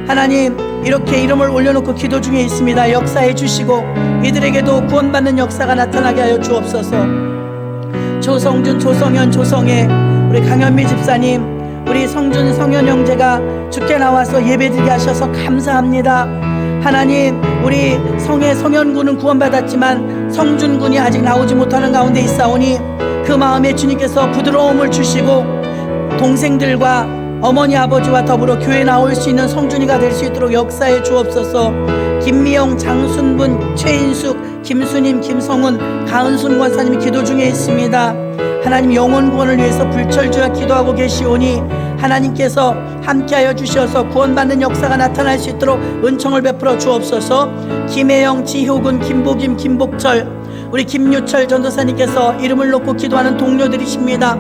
하나님 이렇게 이름을 올려놓고 기도 중에 있습니다. 역사해 주시고 이들에게도 구원받는 역사가 나타나게 하여 주옵소서. 조성준, 조성현, 조성애, 우리 강현미 집사님, 우리 성준, 성현 형제가 주께 나와서 예배드리게 하셔서 감사합니다. 하나님, 우리 성애, 성현군은 구원받았지만 성준군이 아직 나오지 못하는 가운데 있사오니 그 마음에 주님께서 부드러움을 주시고 동생들과 어머니 아버지와 더불어 교회 나올 수 있는 성준이가 될 수 있도록 역사해 주옵소서. 김미영, 장순분, 최인숙, 김수님, 김성훈, 가은순 권사님이 기도 중에 있습니다. 하나님, 영혼 구원을 위해서 불철주야 기도하고 계시오니 하나님께서 함께하여 주셔서 구원받는 역사가 나타날 수 있도록 은총을 베풀어 주옵소서. 김혜영, 지효군, 김복임, 김복철, 우리 김유철 전도사님께서 이름을 놓고 기도하는 동료들이십니다.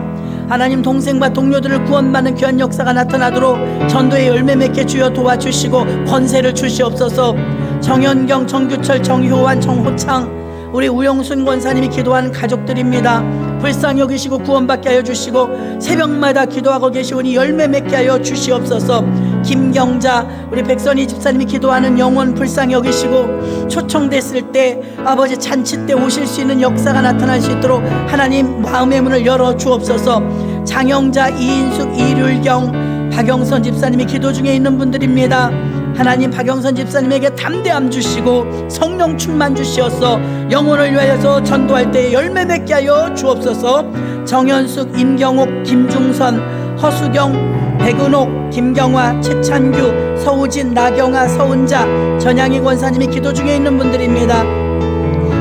하나님, 동생과 동료들을 구원받는 귀한 역사가 나타나도록 전도의 열매 맺게 주여 도와주시고 권세를 주시옵소서. 정현경, 정규철, 정효환, 정호창, 우리 우영순 권사님이 기도하는 가족들입니다. 불쌍히 여기시고 구원받게 하여 주시고 새벽마다 기도하고 계시오니 열매 맺게 하여 주시옵소서. 김경자, 우리 백선희 집사님이 기도하는 영혼 불쌍히 여기시고 초청됐을 때 아버지 잔치 때 오실 수 있는 역사가 나타날 수 있도록 하나님 마음의 문을 열어 주옵소서. 장영자, 이인숙, 이률경, 박영선 집사님이 기도 중에 있는 분들입니다. 하나님, 박영선 집사님에게 담대함 주시고 성령 충만 주시어서 영혼을 위하여서 전도할 때 열매 맺게 하여 주옵소서. 정현숙, 임경옥, 김중선, 허수경, 백은옥, 김경화, 최찬규, 서우진, 나경아, 서은자, 전양희 권사님이 기도 중에 있는 분들입니다.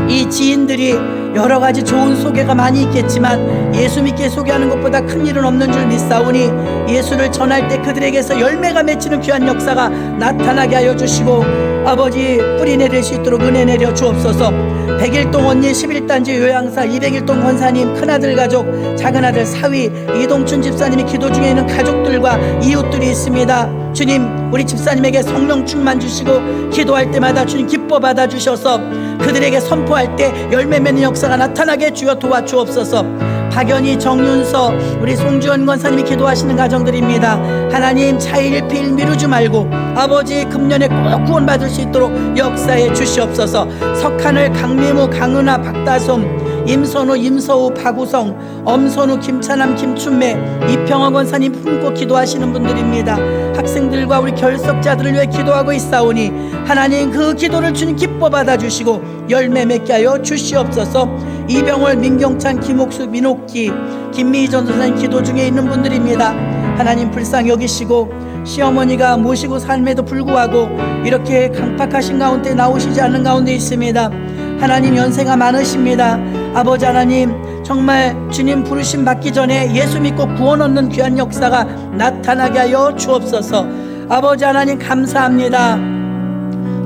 이 지인들이 여러 가지 좋은 소개가 많이 있겠지만 예수 믿게 소개하는 것보다 큰 일은 없는 줄 믿사오니 예수를 전할 때 그들에게서 열매가 맺히는 귀한 역사가 나타나게 하여 주시고 아버지 뿌리 내릴 수 있도록 은혜 내려 주옵소서. 100일동 언니, 11단지 요양사, 200일동 권사님, 큰아들 가족, 작은아들 사위, 이동춘 집사님이 기도 중에 있는 가족들과 이웃들이 있습니다. 주님, 우리 집사님에게 성령 충만 주시고 기도할 때마다 주님 기뻐 받아 주셔서 그들에게 선포할 때 열매 맺는 역사가 나타나게 주여 도와주옵소서. 박연희, 정윤서, 우리 송주원 권사님이 기도하시는 가정들입니다. 하나님, 차일피일 미루지 말고 아버지 금년에 꼭 구원받을 수 있도록 역사해 주시옵소서. 석하늘, 강미무, 강은하, 박다솜, 임선우, 임서우, 박우성, 엄선우, 김찬함, 김춘매, 이평원 권사님 품고 기도하시는 분들입니다. 학생들과 우리 결석자들을 위해 기도하고 있사오니 하나님, 그 기도를 주님 기뻐 받아주시고 열매 맺게 하여 주시옵소서. 이병월, 민경찬, 김옥수, 민옥기, 김미희 전도사님 기도 중에 있는 분들입니다. 하나님, 불쌍히 여기시고 시어머니가 모시고 삶에도 불구하고 이렇게 강팍하신 가운데 나오시지 않는 가운데 있습니다. 하나님, 연세가 많으십니다. 아버지 하나님, 정말 주님 부르심 받기 전에 예수 믿고 구원 얻는 귀한 역사가 나타나게 하여 주옵소서. 아버지 하나님, 감사합니다.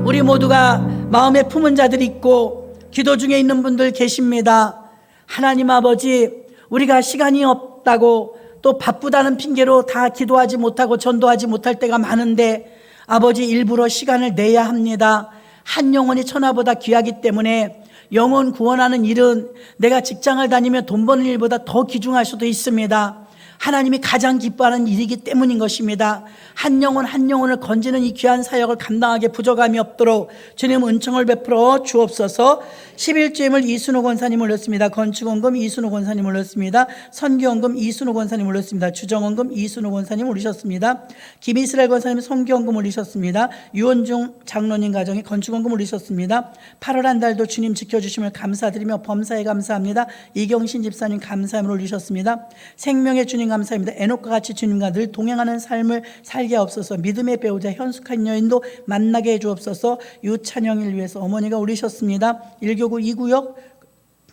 우리 모두가 마음에 품은 자들이 있고 기도 중에 있는 분들 계십니다. 하나님 아버지, 우리가 시간이 없다고 또 바쁘다는 핑계로 다 기도하지 못하고 전도하지 못할 때가 많은데 아버지, 일부러 시간을 내야 합니다. 한 영혼이 천하보다 귀하기 때문에 영혼 구원하는 일은 내가 직장을 다니며 돈 버는 일보다 더 귀중할 수도 있습니다. 하나님이 가장 기뻐하는 일이기 때문인 것입니다. 한 영혼 한 영혼을 건지는 이 귀한 사역을 감당하게 부족함이 없도록 주님 은총을 베풀어 주옵소서. 11주임을 이순호 권사님 올렸습니다. 건축원금 이순호 권사님 올렸습니다. 선교원금 이순호 권사님 올렸습니다. 주정원금 이순호 권사님 올리셨습니다. 김이스라엘 권사님 선교원금 올리셨습니다. 유원중 장로님 가정에 건축원금 올리셨습니다. 8월 한 달도 주님 지켜주심을 감사드리며 범사에 감사합니다. 이경신 집사님 감사함을 올리셨습니다. 생명의 주님 감사합니다. 에녹과 같이 주님과 늘 동행하는 삶을 살게 하옵소서. 믿음의 배우자 현숙한 여인도 만나게 해주옵소서. 유찬영을 위해서 어머니가 올리셨습니다. 1교구 2구역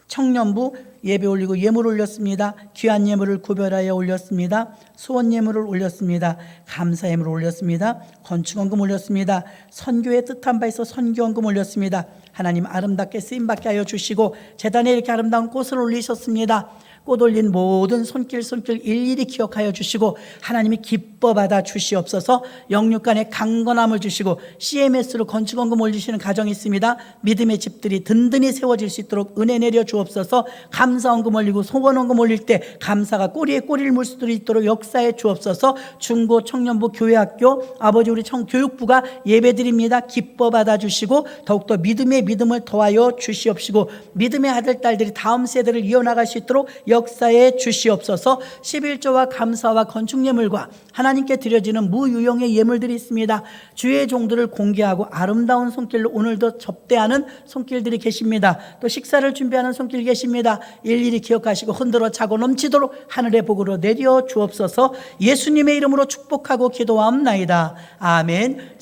청년부 예배 올리고 예물 올렸습니다. 귀한 예물을 구별하여 올렸습니다. 소원 예물을 올렸습니다. 감사 예물을 올렸습니다. 건축원금 올렸습니다. 선교의 뜻한 바 있어 선교원금 올렸습니다. 하나님, 아름답게 쓰임받게 하여 주시고 재단에 이렇게 아름다운 꽃을 올리셨습니다. 꽃 올린 모든 손길 일일이 기억하여 주시고 하나님이 기뻐 받아 주시옵소서. 영육간에 강건함을 주시고 CMS로 건축원금 올리시는 가정이 있습니다. 믿음의 집들이 든든히 세워질 수 있도록 은혜 내려 주옵소서. 감사원금 올리고 소원원금 올릴 때 감사가 꼬리에 꼬리를 물 수도 있도록 역사해 주옵소서. 중고 청년부 교회학교 아버지 우리 교육부가 예배드립니다. 기뻐 받아 주시고 더욱더 믿음의 믿음을 더하여 주시옵시고 믿음의 아들 딸들이 다음 세대를 이어나갈 수 있도록 역사에 주시옵소서. 11조와 감사와 건축예물과 하나님께 드려지는 무유용의 예물들이 있습니다. 주의 종들을 공개하고 아름다운 손길로 오늘도 접대하는 손길들이 계십니다. 또 식사를 준비하는 손길 계십니다. 일일이 기억하시고 흔들어 차고 넘치도록 하늘의 복으로 내려 주옵소서. 예수님의 이름으로 축복하고 기도하옵나이다. 아멘.